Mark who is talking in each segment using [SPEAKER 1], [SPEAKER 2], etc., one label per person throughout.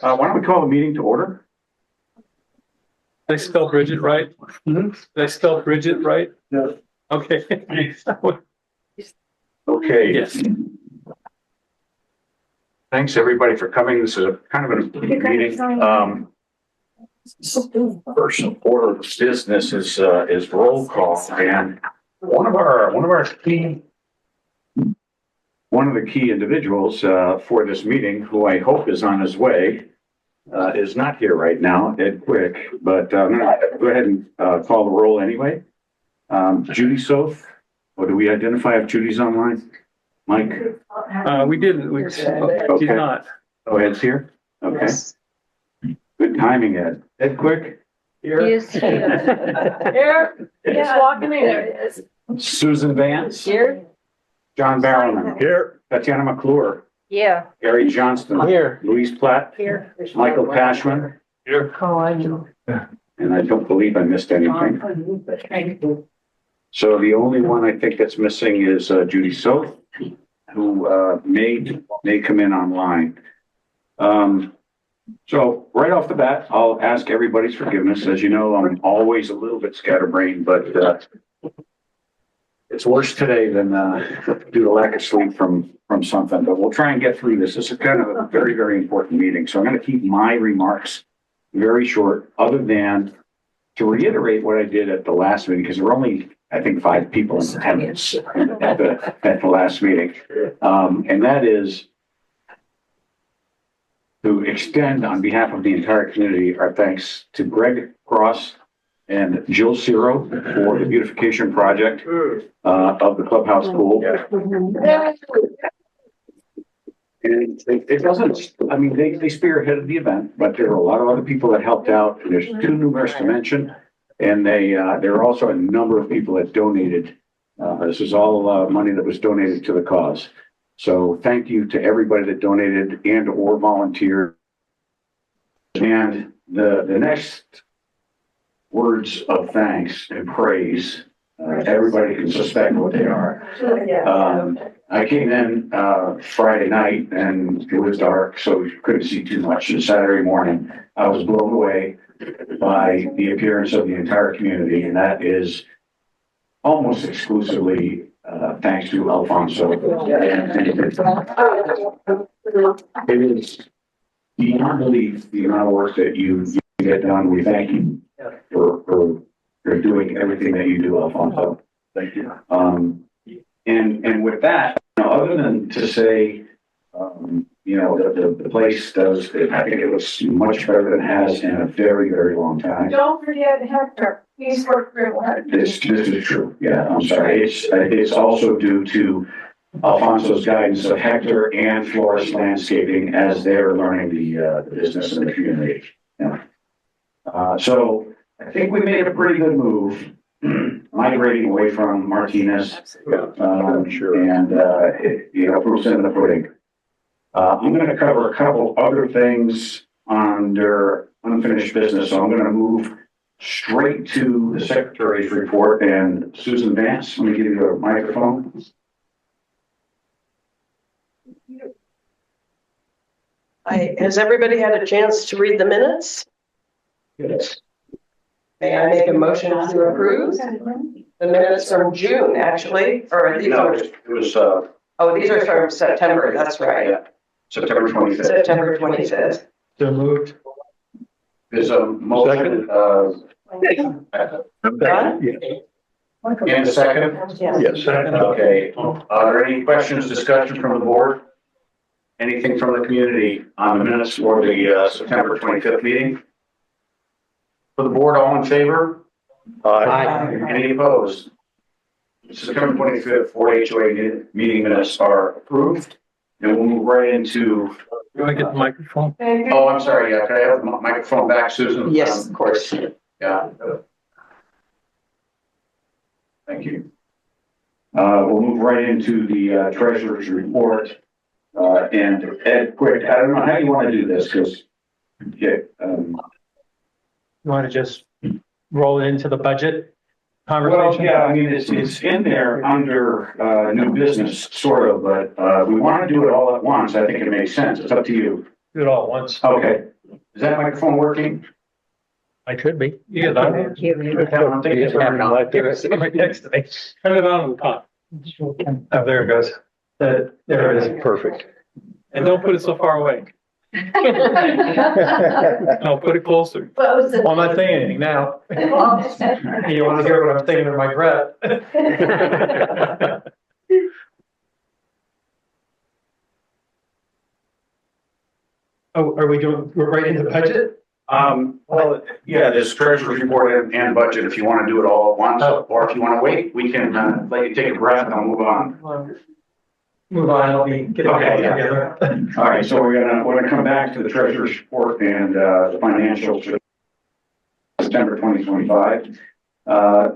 [SPEAKER 1] Why don't we call the meeting to order?
[SPEAKER 2] Did I spell Bridget right?
[SPEAKER 1] Mm-hmm.
[SPEAKER 2] Did I spell Bridget right?
[SPEAKER 1] No.
[SPEAKER 2] Okay.
[SPEAKER 1] Okay.
[SPEAKER 2] Yes.
[SPEAKER 1] Thanks, everybody, for coming. This is a kind of an important meeting. First order of business is roll call, and one of the key individuals for this meeting, who I hope is on his way, is not here right now, Ed Quick, but I'm gonna go ahead and call the roll anyway. Judy Soth, or do we identify if Judy's online? Mike?
[SPEAKER 2] We didn't. She's not.
[SPEAKER 1] Oh, Ed's here? Okay.
[SPEAKER 3] Yes.
[SPEAKER 1] Good timing, Ed. Ed Quick? Here.
[SPEAKER 3] Yes, here. He's walking in. There it is.
[SPEAKER 1] Susan Vance?
[SPEAKER 3] Here.
[SPEAKER 1] John Barrowman? Here. Tatiana McClure?
[SPEAKER 3] Yeah.
[SPEAKER 1] Gary Johnston?
[SPEAKER 2] Here.
[SPEAKER 1] Louise Platt?
[SPEAKER 3] Here.
[SPEAKER 1] Michael Cashman?
[SPEAKER 2] Here.
[SPEAKER 3] Oh, I know.
[SPEAKER 1] And I don't believe I missed anything. So the only one I think that's missing is Judy Soth, who may come in online. So right off the bat, I'll ask everybody's forgiveness. As you know, I'm always a little bit scatterbrained, but it's worse today than due to lack of sleep from something. But we'll try and get through this. This is kind of a very, very important meeting. So I'm going to keep my remarks very short, other than to reiterate what I did at the last meeting, because there were only, I think, 5 people in attendance at the last meeting. And that is to extend on behalf of the entire community our thanks to Greg Cross and Jill Ciro for the beautification project of the clubhouse pool. And it doesn't, I mean, they spearheaded the event, but there are a lot of other people that helped out. There's too numerous to mention. And there are also a number of people that donated. This is all money that was donated to the cause. So thank you to everybody that donated and or volunteered. And the next words of thanks and praise, everybody can suspect what they are. I came in Friday night and it was dark, so we couldn't see too much. And Saturday morning, I was blown away by the appearance of the entire community, and that is almost exclusively thanks to Alfonso. It is beyond belief the amount of work that you get done. We thank you for doing everything that you do, Alfonso. Thank you. And with that, other than to say, the place does, I think it looks much better than it has in a very, very long time.
[SPEAKER 3] Don't forget Hector. He's worked real hard.
[SPEAKER 1] This is true. Yeah, I'm sorry. It's also due to Alfonso's guidance of Hector and Flores Landscaping as they're learning the business in the community. Yeah. So I think we made a pretty good move migrating away from Martinez.
[SPEAKER 2] Sure.
[SPEAKER 1] And proof's in the pudding. I'm going to cover a couple other things under unfinished business. So I'm going to move straight to the Secretary's report. And Susan Vance, let me give you a microphone.
[SPEAKER 4] Has everybody had a chance to read the minutes?
[SPEAKER 1] Yes.
[SPEAKER 4] May I make a motion to approve the minutes from June, actually, or these
[SPEAKER 1] No,
[SPEAKER 4] are,
[SPEAKER 1] it was
[SPEAKER 4] these are from September, that's right.
[SPEAKER 1] September 25th.
[SPEAKER 4] September 25th.
[SPEAKER 2] So moved.
[SPEAKER 1] There's a motion. And a second?
[SPEAKER 4] Yes.
[SPEAKER 1] Okay. Are there any questions, discussion from the board? Anything from the community on the minutes for the September 25th meeting? For the board, all in favor?
[SPEAKER 2] Aye.
[SPEAKER 1] Any opposed? September 25th, 4HOA meeting minutes are approved. And we'll move right into.
[SPEAKER 2] Do I get the microphone?
[SPEAKER 1] Oh, I'm sorry. Yeah, can I have the microphone back, Susan?
[SPEAKER 4] Yes, of course.
[SPEAKER 1] Yeah. Thank you. We'll move right into the treasurer's report. And Ed, quick, I don't know how you want to do this because,
[SPEAKER 2] You want to just roll into the budget?
[SPEAKER 1] Well,
[SPEAKER 2] conversation?
[SPEAKER 1] yeah, I mean, it's in there under, new business, sort of, but, we want to do it all at once. I think it makes sense. It's up to you.
[SPEAKER 2] Do it all at once.
[SPEAKER 1] Okay. Is that microphone working?
[SPEAKER 2] I could be. You get on. Somebody next to me. Turn it on the top. Oh, there it goes. There it is. Perfect. And don't put it so far away. No, put it closer. Well, I'm not saying anything now. You want to hear what I'm thinking in my breath. Oh, are we doing, we're right into the budget?
[SPEAKER 1] Well, yeah, there's treasurer's report and budget if you want to do it all at once, or if you want to wait, we can, let you take a breath and I'll move on.
[SPEAKER 2] Move on, I'll be getting
[SPEAKER 1] Okay, yeah.
[SPEAKER 2] together.
[SPEAKER 1] All right, so we're gonna come back to the treasurer's report and, the financials for September 2025.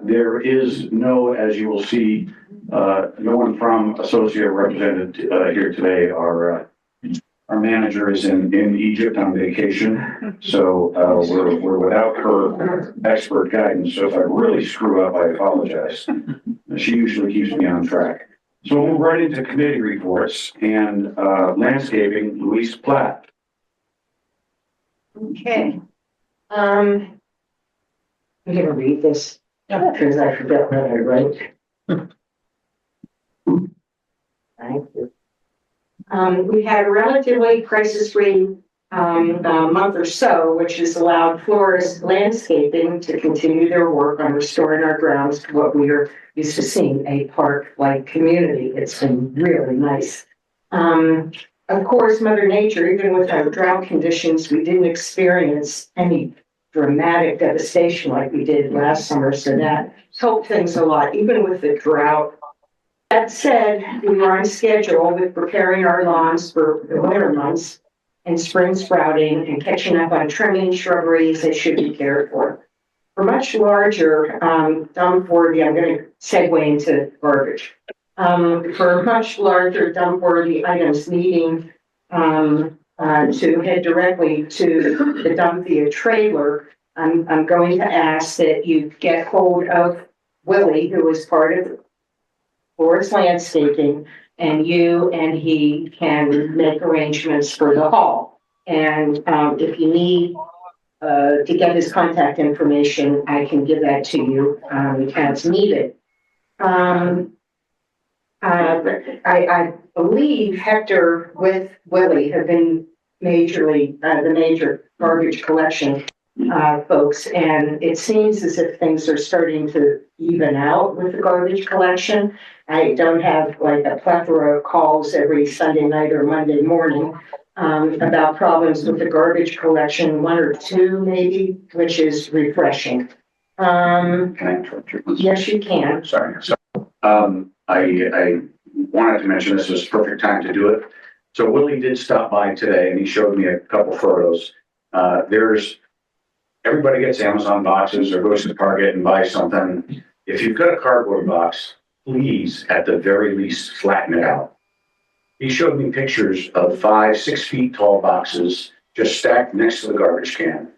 [SPEAKER 1] There is no, as you will see, no one from associate represented, here today. Our manager is in Egypt on vacation, so, we're without her expert guidance. So if I really screw up, I apologize. She usually keeps me on track. So we'll move right into committee reports and, landscaping, Luis Platt.
[SPEAKER 5] Okay. I'm gonna read this because I forget what I wrote. Thank you. We had a relatively crisis-free month or so, which has allowed Flores Landscaping to continue their work on restoring our grounds to what we are used to seeing, a park-like community. It's been really nice. Of course, Mother Nature, even with our drought conditions, we didn't experience any dramatic devastation like we did last summer, so that helped things a lot, even with the drought. That said, we were on schedule with preparing our lawns for the winter months and spring sprouting and catching up on trimming shrubberies that should be cared for. For much larger, dump worthy, I'm going to segue into garbage. For much larger dump worthy items needing to head directly to the dump via trailer, I'm going to ask that you get hold of Willie, who is part of Flores Landscaping, and you and he can make arrangements for the haul. And if you need to get his contact information, I can give that to you as needed. I believe Hector with Willie have been the major garbage collection folks, and it seems as if things are starting to even out with the garbage collection. I don't have like a plethora of calls every Sunday night or Monday morning about problems with the garbage collection, one or two maybe, which is refreshing.
[SPEAKER 1] Can I interrupt you?
[SPEAKER 5] Yes, you can.
[SPEAKER 1] Sorry. So, I wanted to mention this is perfect time to do it. So Willie did stop by today and he showed me a couple photos. Everybody gets Amazon boxes or goes to Target and buys something. If you've got a cardboard box, please, at the very least, flatten it out. He showed me pictures of 5, 6 feet tall boxes just stacked next to the garbage can.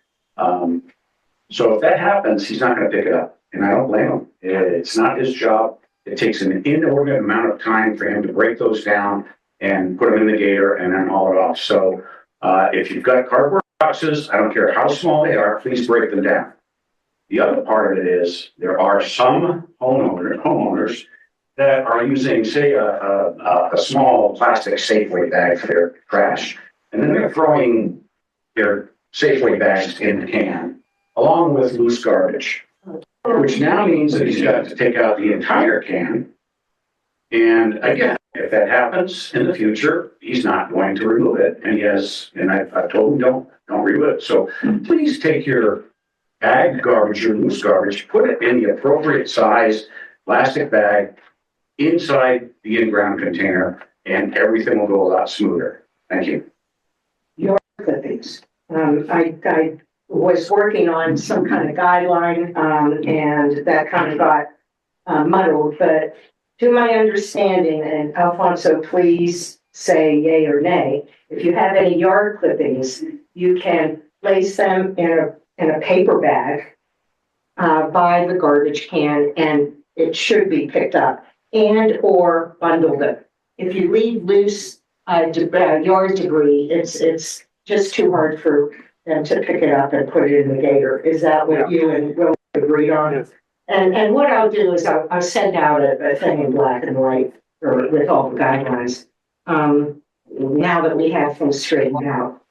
[SPEAKER 1] So if that happens, he's not going to pick it up. And I don't blame him. It's not his job. It takes an inordinate amount of time for him to break those down and put them in the gator and then haul it off. So if you've got cardboard boxes, I don't care how small they are, please break them down. The other part of it is there are some homeowners that are using, say, a small plastic Safeway bag for their trash, and then they're throwing their Safeway bags in the can, along with loose garbage, which now means that he's got to take out the entire can. And again, if that happens in the future, he's not going to remove it. And I've told him, don't remove it. So please take your bagged garbage, your loose garbage, put it in the appropriate size plastic bag inside the in-ground container, and everything will go a lot smoother. Thank you.
[SPEAKER 5] Your clippings. I was working on some kind of guideline, and that kind of got muddled, but to my understanding, and Alfonso, please say yay or nay, if you have any yard clippings, you can place them in a paper bag by the garbage can, and it should be picked up and or bundled up. If you leave loose yard debris, it's just too hard for them to pick it up and put it in the gator. Is that what you and Will agreed on?
[SPEAKER 2] Yes.
[SPEAKER 5] And what I'll do is I'll send out a thing in black and white or with all the guidelines. Now that we have things straightened out.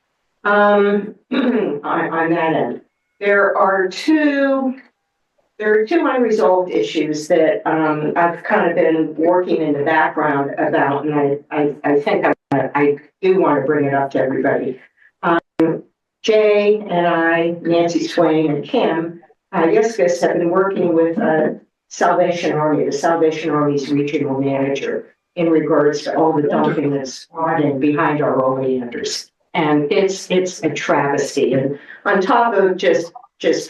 [SPEAKER 5] On that end, there are two unresolved issues that I've kind of been working in the background about, and I think I do want to bring it up to everybody. Jay and I, Nancy Swain and Kim, Yescas have been working with Salvation Army, the Salvation Army's regional manager, in regards to all the dumping that's running behind our oleanders. And it's a travesty. And on top of just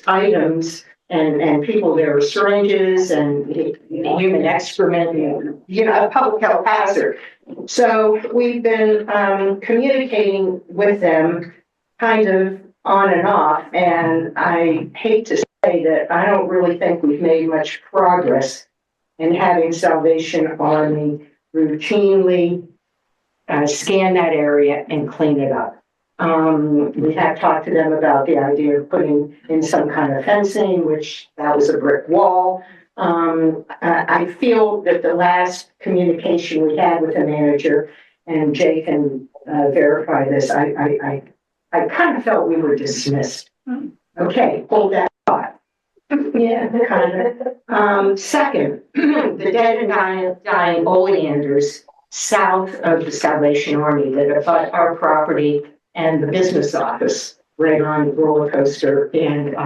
[SPEAKER 5] items and people, there are syringes and human excrement, and, a public health hazard. So we've been communicating with them kind of on and off. And I hate to say that I don't really think we've made much progress in having Salvation Army routinely scan that area and clean it up. We have talked to them about the idea of putting in some kind of fencing, which that was a brick wall. I feel that the last communication we had with the manager, and Jay can verify this, I kind of felt we were dismissed. Okay, hold that thought. Yeah, kind of. Second, the dead and dying oleanders south of the Salvation Army that abut our property and the business office right on Roller Coaster and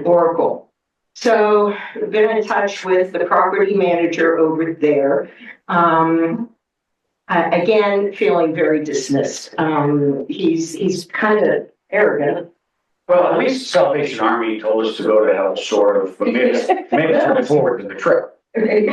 [SPEAKER 5] Oracle. So we've been in touch with the property manager over there. Again, feeling very dismissed. He's kind of arrogant.
[SPEAKER 1] Well, at least Salvation Army told us to go to help sort of, maybe it's moving forward in the trip. The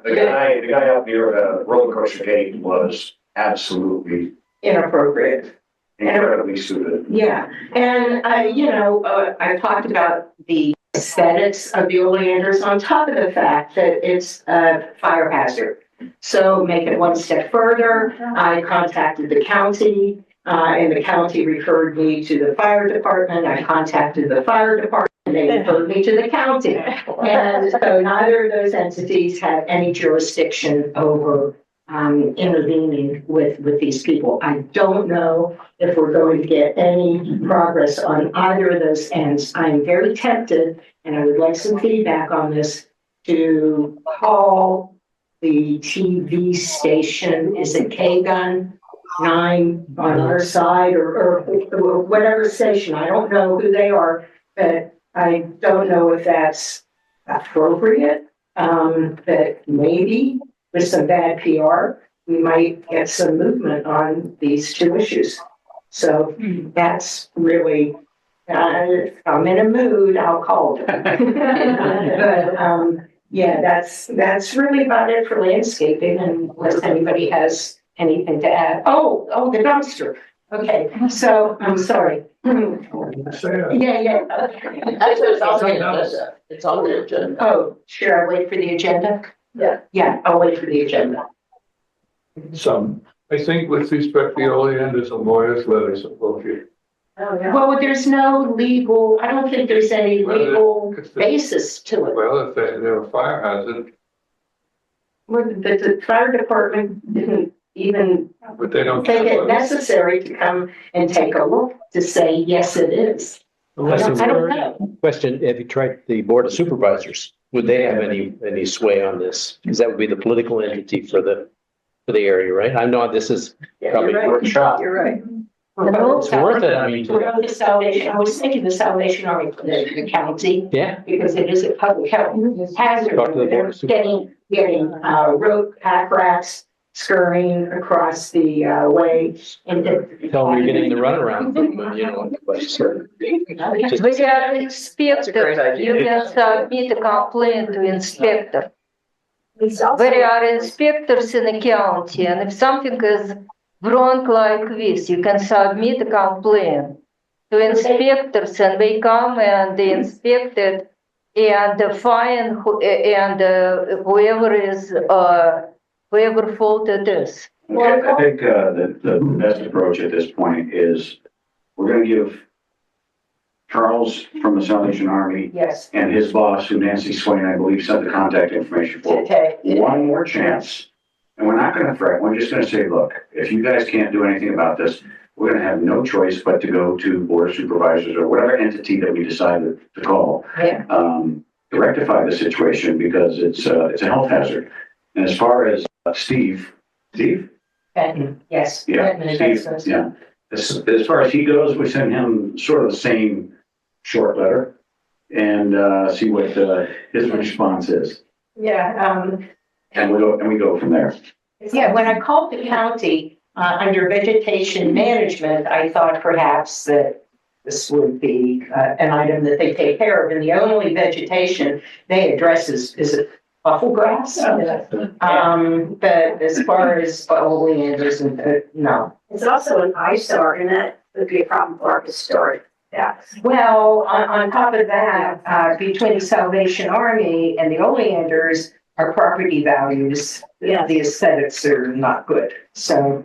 [SPEAKER 1] guy out near the roller coaster gate was absolutely
[SPEAKER 5] Inappropriate.
[SPEAKER 1] incredibly suited.
[SPEAKER 5] Yeah, and I talked about the aesthetics of the oleanders on top of the fact that it's a fire hazard. So make it one step further, I contacted the county, and the county referred me to the fire department. I contacted the fire department, they referred me to the county. And so neither of those entities have any jurisdiction over intervening with these people. I don't know if we're going to get any progress on either of those ends. I am very tempted, and I would like some feedback on this, to call the TV station, is it K-Gun 9 on our side or whatever station. I don't know who they are, but I don't know if that's appropriate. That maybe with some bad PR, we might get some movement on these two issues. So that's really, I'm in a mood, I'll call it. But yeah, that's really about it for landscaping, unless anybody has anything to add. Oh, the dumpster. Okay, so I'm sorry. Yeah.
[SPEAKER 4] Actually, it's on the agenda. It's on the agenda.
[SPEAKER 5] Oh, should I wait for the agenda?
[SPEAKER 4] Yeah.
[SPEAKER 5] Yeah, I'll wait for the agenda.
[SPEAKER 6] Some, I think with respect to the oleanders and lawyers' letters associated.
[SPEAKER 4] Oh, yeah.
[SPEAKER 5] Well, there's no legal, I don't think there's any legal
[SPEAKER 6] Well,
[SPEAKER 5] basis to it.
[SPEAKER 6] Well, if they're a fire hazard,
[SPEAKER 5] Well, the fire department didn't even
[SPEAKER 6] but they don't.
[SPEAKER 5] think it necessary to come and take a look to say, yes, it is. I don't know.
[SPEAKER 7] Question, have you tried the Board of Supervisors? Would they have any sway on this? Because that would be the political entity for the area, right? I know this is probably
[SPEAKER 5] You're right.
[SPEAKER 7] workshop.
[SPEAKER 5] You're right.
[SPEAKER 7] It's worth it, I mean,
[SPEAKER 5] We're on the Salvation, I was thinking the Salvation Army, the county,
[SPEAKER 7] yeah.
[SPEAKER 5] because it is a public health hazard.
[SPEAKER 7] Talk to the Board
[SPEAKER 5] They're
[SPEAKER 7] of Supervisors.
[SPEAKER 5] getting road pack rats scurrying across the way.
[SPEAKER 7] Tell them you're getting the runaround from, but sure.
[SPEAKER 3] We are inspector.
[SPEAKER 4] great idea.
[SPEAKER 3] You can submit a complaint to inspector. We are inspectors in the county, and if something is wrong like this, you can submit a complaint. to inspectors, and they come and they inspect it and fine whoever fault it is.
[SPEAKER 1] Okay, I think the best approach at this point is we're going to give Charles from the Salvation Army
[SPEAKER 4] Yes.
[SPEAKER 1] and his boss, who Nancy Swain, I believe, sent the contact information for,
[SPEAKER 4] Okay.
[SPEAKER 1] one more chance. And we're not going to fret. We're just going to say, look, if you guys can't do anything about this, we're going to have no choice but to go to Board of Supervisors or whatever entity that we decided to call
[SPEAKER 4] Yeah.
[SPEAKER 1] to rectify the situation, because it's a health hazard. And as far as Steve,
[SPEAKER 4] Yes.
[SPEAKER 1] yeah, Steve, yeah. As far as he goes, we send him sort of the same short letter and see what his response is.
[SPEAKER 5] Yeah,
[SPEAKER 1] And we go from there.
[SPEAKER 5] yeah, when I called the county, under vegetation management, I thought perhaps that this would be, an item that they take care of, and the only vegetation they address is it buffalo grass? But as far as oleanders, no.
[SPEAKER 8] It's also an eyesore, and that would be a problem for our historic. Yeah.
[SPEAKER 5] Well, on top of that, between Salvation Army and the oleanders, our property values,
[SPEAKER 8] Yeah.
[SPEAKER 5] the aesthetics are not good, so.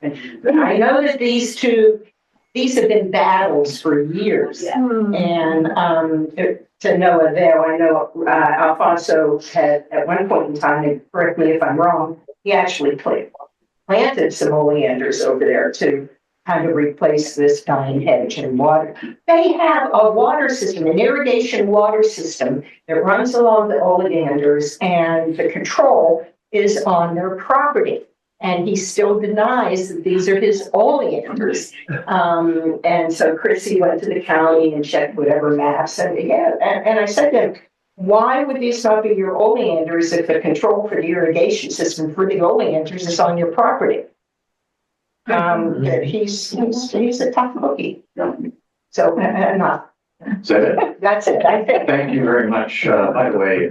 [SPEAKER 5] I know that these have been battles for years.
[SPEAKER 8] Yeah.
[SPEAKER 5] And to no avail. I know Alfonso had at one point in time, and correct me if I'm wrong, he actually planted some oleanders over there to kind of replace this dying hedge and water. They have a water system, an irrigation water system that runs along the oleanders, and the control is on their property. And he still denies that these are his oleanders. And so Chrissy went to the county and checked whatever maps, and and I said to him, why would these not be your oleanders if the control for the irrigation system for the oleanders is on your property? He's a tough cookie. So enough.
[SPEAKER 1] Is that it?
[SPEAKER 5] That's it. I think.
[SPEAKER 1] Thank you very much. By the way,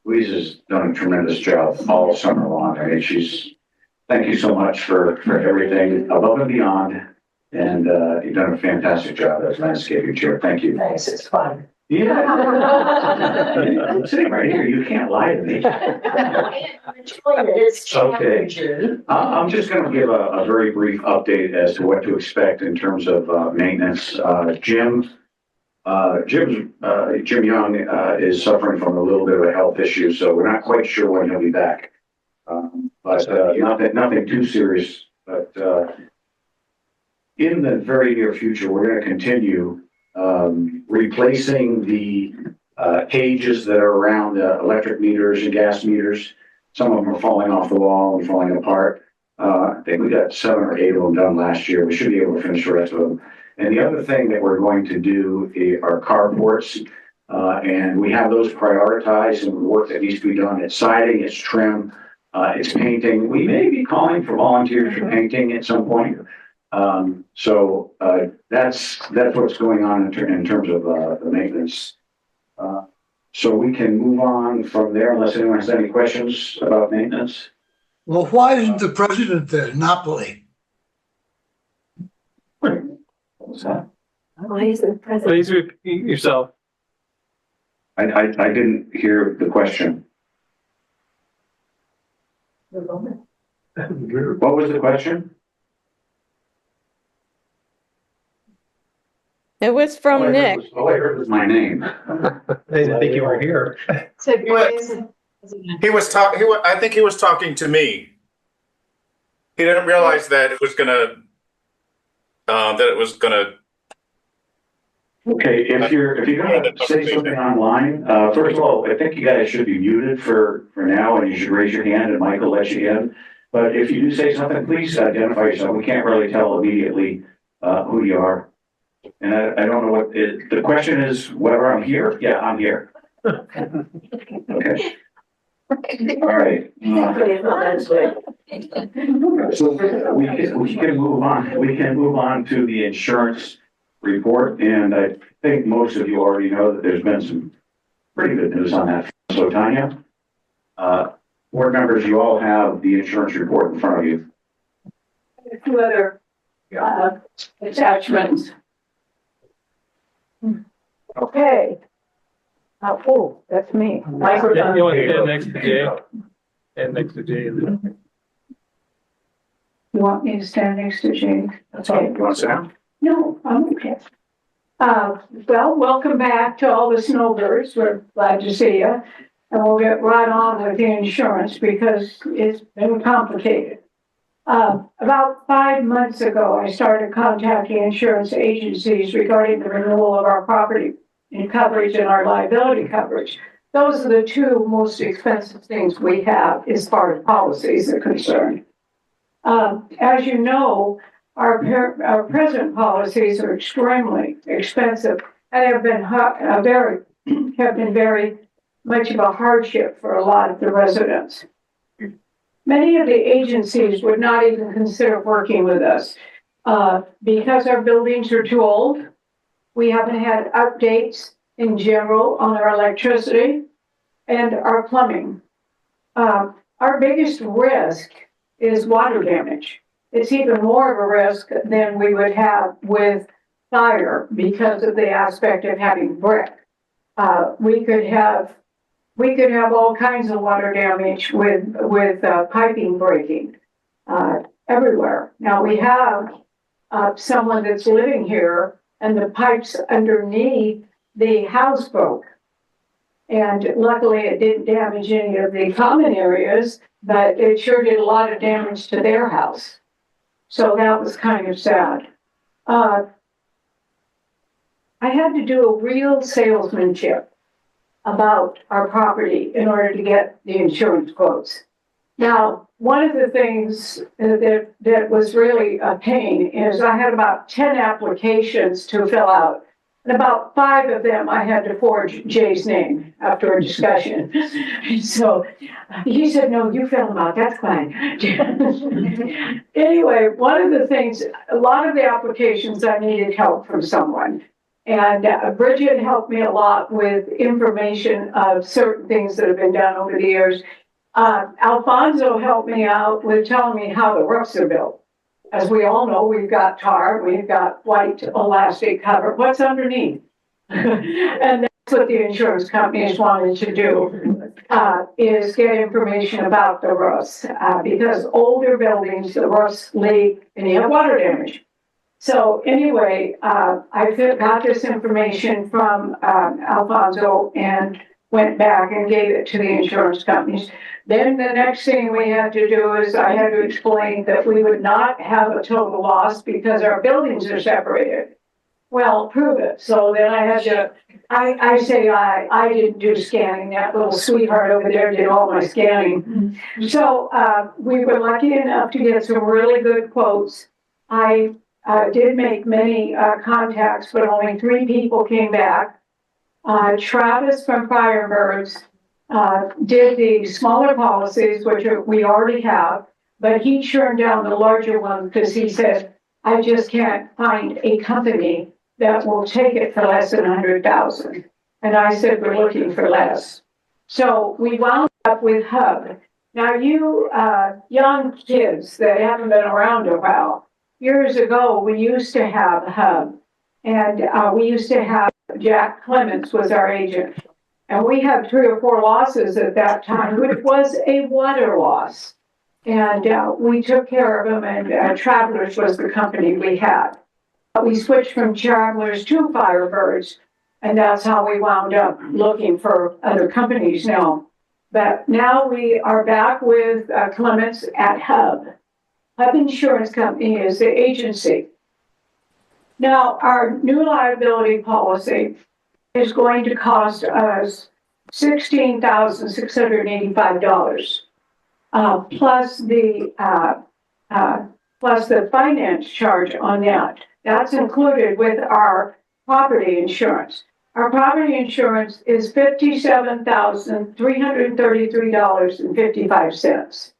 [SPEAKER 1] Louise has done a tremendous job all summer long. I mean, thank you so much for everything above and beyond. And you've done a fantastic job as landscaping chair. Thank you.
[SPEAKER 5] Thanks. It's fun.
[SPEAKER 1] Yeah. I'm sitting right here. You can't lie to me.
[SPEAKER 5] It's challenging.
[SPEAKER 1] I'm just going to give a very brief update as to what to expect in terms of maintenance. Jim Young is suffering from a little bit of a health issue, so we're not quite sure when he'll be back. But nothing too serious. But in the very near future, we're going to continue replacing the cages that are around electric meters and gas meters. Some of them are falling off the wall and falling apart. I think we got 7 or 8 of them done last year. We should be able to finish the rest of them. And the other thing that we're going to do are carports, and we have those prioritized, and the work that needs to be done. It's siding, it's trim, it's painting. We may be calling for volunteers for painting at some point. So that's what's going on in terms of the maintenance. So we can move on from there unless anyone has any questions about maintenance.
[SPEAKER 9] Well, why isn't the president there, Napoli?
[SPEAKER 1] What was that?
[SPEAKER 8] Why is the president?
[SPEAKER 2] Please repeat yourself.
[SPEAKER 1] I didn't hear the question. What was the question?
[SPEAKER 10] It was from Nick.
[SPEAKER 1] All I heard was my name.
[SPEAKER 2] I didn't think you were here.
[SPEAKER 8] So
[SPEAKER 11] He was talking. I think he was talking to me. He didn't realize that it was gonna.
[SPEAKER 1] Okay, if you're gonna say something online, first of all, I think you guys should be muted for now, and you should raise your hand and Michael let you in. But if you do say something, please identify yourself. We can't really tell immediately who you are. And I don't know what the question is, whether I'm here. Yeah, I'm here. Okay. All right. So we can move on. We can move on to the insurance report, and I think most of you already know that there's been some pretty good news on that. So Tanya, board members, you all have the insurance report in front of you.
[SPEAKER 8] Two other
[SPEAKER 5] attachments. Okay. Oh, that's me.
[SPEAKER 2] You want to stand next to Jay? And next to Jay.
[SPEAKER 5] You want me to stand next to Jane?
[SPEAKER 1] That's all. You want to sit down?
[SPEAKER 5] No, I'm okay. Well, welcome back to all the snowbirds. We're glad to see you. And we'll get right on with the insurance because it's been complicated. About 5 months ago, I started contacting insurance agencies regarding the renewal of our property and coverage and our liability coverage. Those are the two most expensive things we have as far as policies are concerned. As you know, our present policies are extremely expensive and have been very much of a hardship for a lot of the residents. Many of the agencies would not even consider working with us because our buildings are too old. We haven't had updates in general on our electricity and our plumbing. Our biggest risk is water damage. It's even more of a risk than we would have with fire because of the aspect of having brick. We could have all kinds of water damage with piping breaking everywhere. Now we have someone that's living here, and the pipes underneath the house broke. And luckily, it didn't damage any of the common areas, but it sure did a lot of damage to their house. So that was kind of sad. I had to do a real salesmanship about our property in order to get the insurance quotes. Now, one of the things that was really a pain is I had about 10 applications to fill out. And about 5 of them, I had to forge Jay's name after a discussion. So he said, no, you fill them out, that's fine. Anyway, one of the things, a lot of the applications, I needed help from someone. And Bridget helped me a lot with information of certain things that have been done over the years. Alfonso helped me out with telling me how the roofs are built. As we all know, we've got tar, we've got white elastic cover. What's underneath? And that's what the insurance companies wanted to do, is get information about the roofs. Because older buildings, the roofs leak and you have water damage. So anyway, I got this information from Alfonso and went back and gave it to the insurance companies. Then the next thing we had to do is I had to explain that we would not have a total loss because our buildings are separated. Well, prove it. So then I had to, I didn't do scanning. That little sweetheart over there did all my scanning. So we were lucky enough to get some really good quotes. I did make many contacts, but only 3 people came back. Travis from Firebirds did the smaller policies, which we already have, but he turned down the larger one because he said, I just can't find a company that will take it for less than $100,000. And I said, we're looking for less. So we wound up with Hub. Now you young kids that haven't been around a while, years ago, we used to have Hub, and we used to have Jack Clements was our agent. And we had 3 or 4 losses at that time, which was a water loss. And we took care of them, and Travelers was the company we had. We switched from Travelers to Firebirds, and that's how we wound up looking for other companies now. But now we are back with Clements at Hub. Hub Insurance Company is the agency. Now, our new liability policy is going to cost us $16,685, plus the finance charge on that. That's included with our property insurance. Our property insurance is $57,333.55.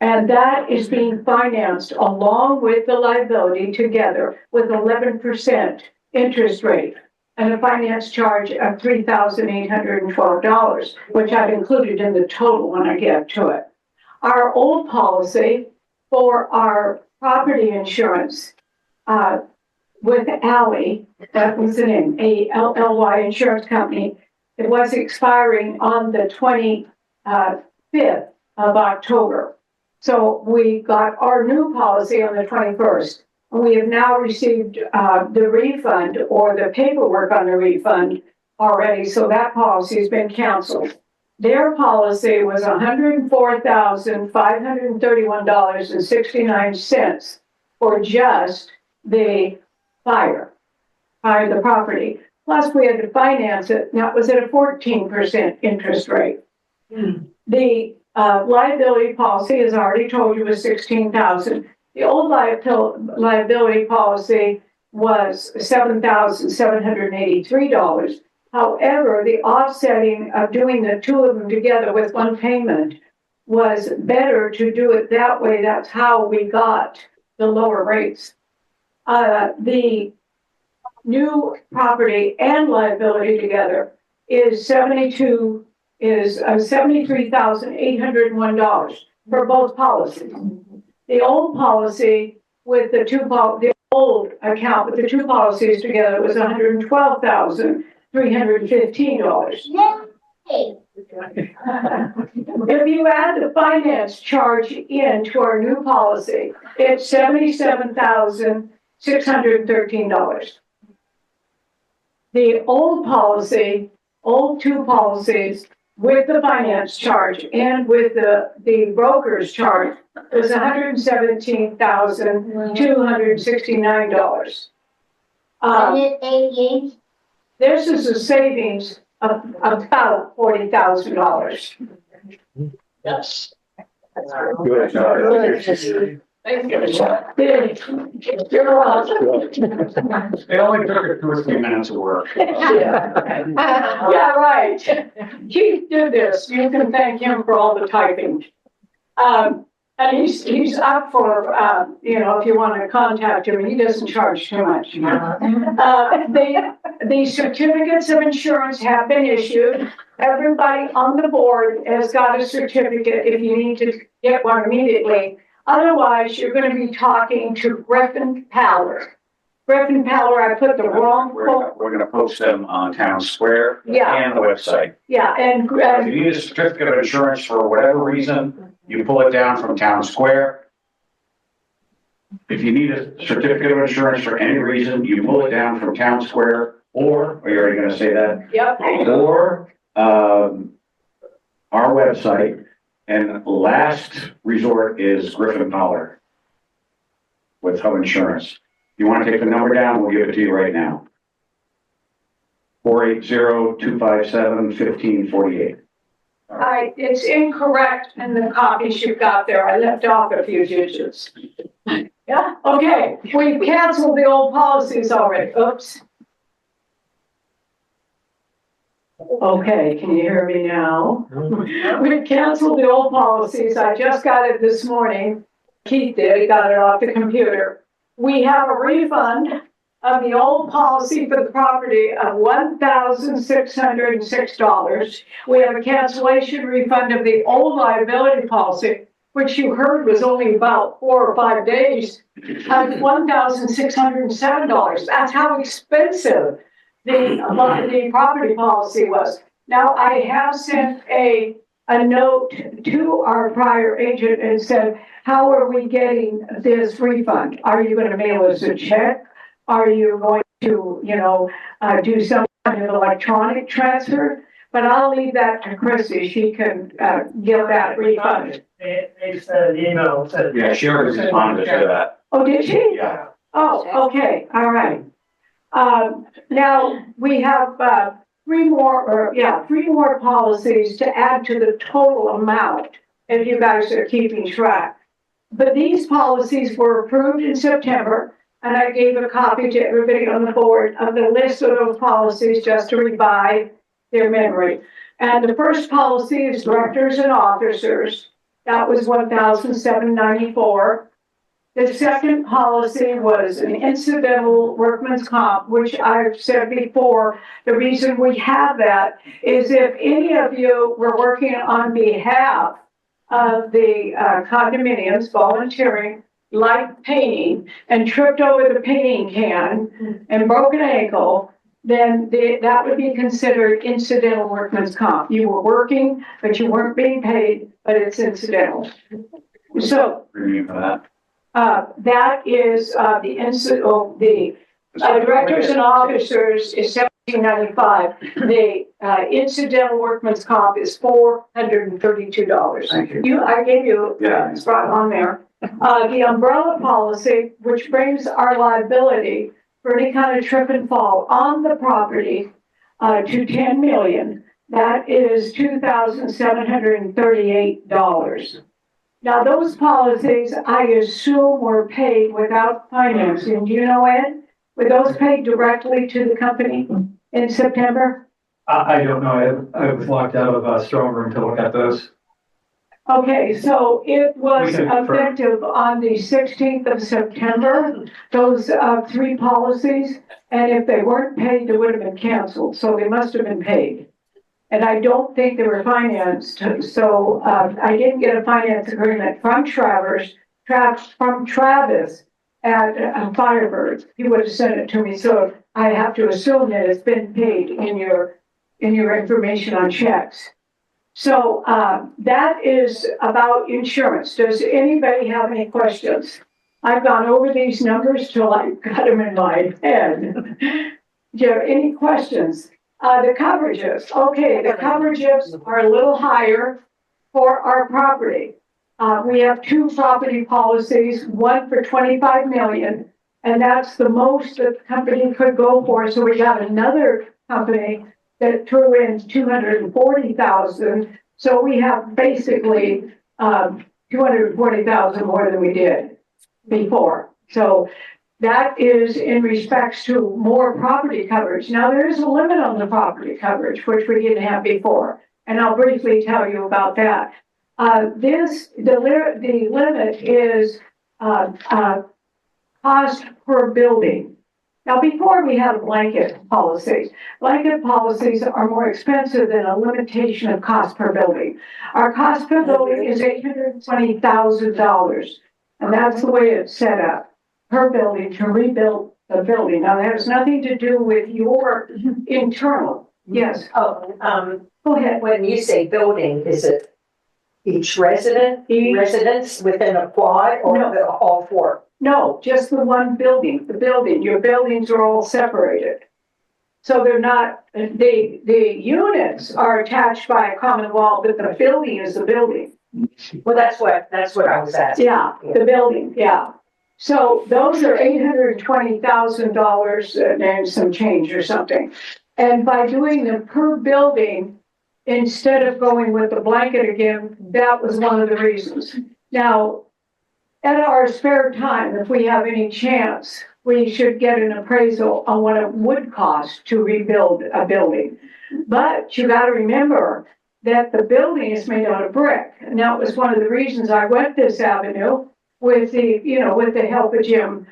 [SPEAKER 5] And that is being financed along with the liability together with 11% interest rate and a finance charge of $3,812, which I've included in the total when I get to it. Our old policy for our property insurance with Ally, that was the name, ALLY Insurance Company. It was expiring on the 25th of October. So we got our new policy on the 21st. We have now received the refund or the paperwork on the refund already, so that policy has been canceled. Their policy was $104,531.69 for just the the property. Plus, we had to finance it. Now, it was at a 14% interest rate. The liability policy, as I already told you, was $16,000. The old liability policy was $7,783. However, the offsetting of doing the two of them together with one payment was better to do it that way. That's how we got the lower rates. The new property and liability together is $73,801 for both policies. The old policy with the old account with the two policies together was $112,315. If you add the finance charge into our new policy, it's $77,613. The old policy, old two policies with the finance charge and with the broker's charge was $117,269. This is a savings of about $40,000.
[SPEAKER 7] Yes.
[SPEAKER 6] Good.
[SPEAKER 4] Thank you.
[SPEAKER 5] You're welcome.
[SPEAKER 1] It only took her 2 or 3 minutes of work.
[SPEAKER 5] Yeah, right. Keith did this. You can thank him for all the typing. And he's up for, if you want to contact him, he doesn't charge too much. The certificates of insurance have been issued. Everybody on the board has got a certificate if you need to get one immediately. Otherwise, you're going to be talking to Griffin Power. Griffin Power, I put the wrong quote.
[SPEAKER 1] We're gonna post them on Town Square
[SPEAKER 5] Yeah.
[SPEAKER 1] and the website.
[SPEAKER 5] Yeah, and
[SPEAKER 1] If you need a certificate of insurance for whatever reason, you pull it down from Town Square. If you need a certificate of insurance for any reason, you pull it down from Town Square, or, are you already gonna say that?
[SPEAKER 5] yep.
[SPEAKER 1] Or, our website, and last resort is Griffin Power with home insurance. You want to take the number down, we'll give it to you right now. 480-257-1548.
[SPEAKER 5] It's incorrect in the copies you've got there. I left off a few digits. Yeah, okay, we've canceled the old policies already. Oops. Okay, can you hear me now? We've canceled the old policies. I just got it this morning. Keith did, he got it off the computer. We have a refund of the old policy for the property of $1,606. We have a cancellation refund of the old liability policy, which you heard was only about 4 or 5 days, of $1,607. That's how expensive the property policy was. Now, I have sent a note to our prior agent and said, how are we getting this refund? Are you going to mail us a check? Are you going to, do some kind of electronic transfer? But I'll leave that to Chrissy. She can get that refund.
[SPEAKER 2] They sent an email.
[SPEAKER 1] Yeah, she already responded to that.
[SPEAKER 5] Oh, did she?
[SPEAKER 1] Yeah.
[SPEAKER 5] Oh, okay, all right. Now, we have three more policies to add to the total amount, if you guys are keeping track. But these policies were approved in September, and I gave a copy to everybody on the board of the list of those policies just to revive their memory. And the first policy is directors and officers. That was $1,794. The second policy was an incidental workman's comp, which I've said before. The reason we have that is if any of you were working on behalf of the condominiums, volunteering, light painting and tripped over the painting can and broke an ankle, then that would be considered incidental workman's comp. You were working, but you weren't being paid, but it's incidental. So,
[SPEAKER 1] Premium for that.
[SPEAKER 5] that is, the directors and officers is $17.95. The, incidental workman's comp is $432.
[SPEAKER 1] Thank you.
[SPEAKER 5] I gave you,
[SPEAKER 1] Yeah.
[SPEAKER 5] it's right on there. The umbrella policy, which brings our liability for any kind of trip and fall on the property, to 10 million. That is $2,738. Now, those policies, I assume, were paid without financing. Do you know, Ed? Were those paid directly to the company in September?
[SPEAKER 2] I don't know. I was locked out of a strong room to look at those.
[SPEAKER 5] Okay, so it was
[SPEAKER 2] We can confirm.
[SPEAKER 5] effective on the 16th of September, those 3 policies. And if they weren't paid, they would have been canceled. So they must have been paid. And I don't think they were financed. So I didn't get a finance agreement from Travis at Firebird. He would have sent it to me. So I have to assume that it's been paid in your information on checks. So that is about insurance. Does anybody have any questions? I've gone over these numbers till I got them in my head. Do you have any questions? The coverages. Okay, the coverages are a little higher for our property. We have 2 property policies, one for 25 million, and that's the most that the company could go for. So we got another company that threw in 240,000. So we have basically 240,000 more than we did before. So that is in respects to more property coverage. Now, there is a limit on the property coverage, which we didn't have before, and I'll briefly tell you about that. The limit is cost per building. Now, before we had a blanket policy. Blanket policies are more expensive than a limitation of cost per building. Our cost per building is $820,000, and that's the way it's set up. Per building to rebuild the building. Now, that has nothing to do with your internal. Yes.
[SPEAKER 8] Oh,
[SPEAKER 5] Go ahead.
[SPEAKER 8] when you say building, is it each residence within a quad or
[SPEAKER 5] No.
[SPEAKER 8] all 4?
[SPEAKER 5] No, just the one building. The building. Your buildings are all separated. So they're not. The units are attached by a common wall, but the building is the building.
[SPEAKER 8] Well, that's what I was asking.
[SPEAKER 5] Yeah, the building. Yeah. So those are $820,000 and some change or something. And by doing them per building, instead of going with the blanket again, that was one of the reasons. Now, at our spare time, if we have any chance, we should get an appraisal on what it would cost to rebuild a building. But you got to remember that the building is made out of brick. And that was one of the reasons I went this avenue with the help of Jim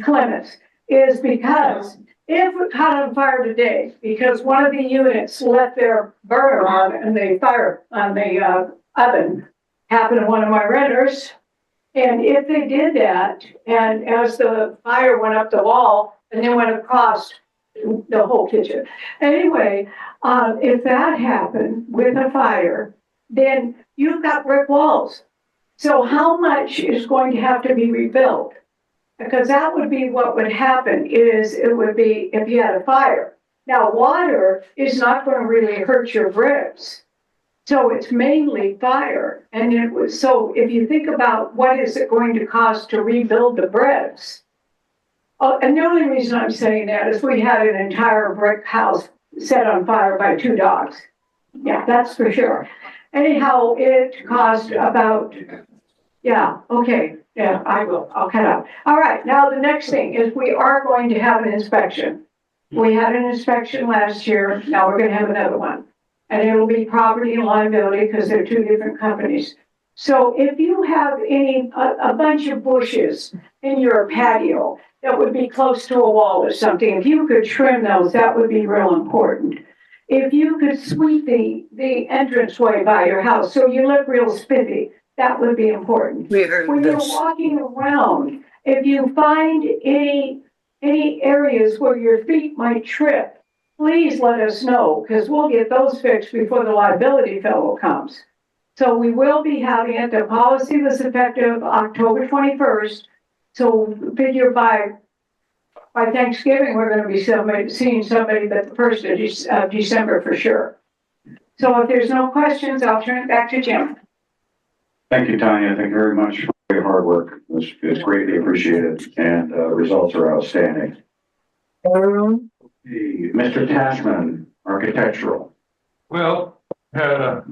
[SPEAKER 5] Clements, is because if it caught on fire today, because one of the units left their burner on and the fire on the oven happened to one of my renters. And if they did that, and as the fire went up the wall and then went across the whole kitchen. Anyway, if that happened with a fire, then you've got brick walls. So how much is going to have to be rebuilt? Because that would be what would happen is it would be if you had a fire. Now, water is not going to really hurt your bricks. So it's mainly fire. And so if you think about what is it going to cost to rebuild the bricks. Oh, and the only reason I'm saying that is we had an entire brick house set on fire by 2 dogs. Yeah, that's for sure. Anyhow, it cost about, okay. Yeah, I'll cut out. All right, now the next thing is we are going to have an inspection. We had an inspection last year, now we're gonna have another one. And it'll be property and liability because they're 2 different companies. So if you have a bunch of bushes in your patio that would be close to a wall or something, if you could trim those, that would be real important. If you could sweep the entranceway by your house so you look real spiffy,
[SPEAKER 10] that would be important. When you're walking around, if you find any areas where your feet might trip, please let us know, because we'll get those fixed before the liability fellow comes. So we will be having it. The policy was effective October 21st. So figure by Thanksgiving, we're going to be seeing somebody but the 1st of December for sure. So if there's no questions, I'll turn it back to Jim.
[SPEAKER 1] Thank you, Tanya. Thank you very much for your hard work. It's greatly appreciated, and results are outstanding. Mr. Tashman, architectural.
[SPEAKER 6] Well, had a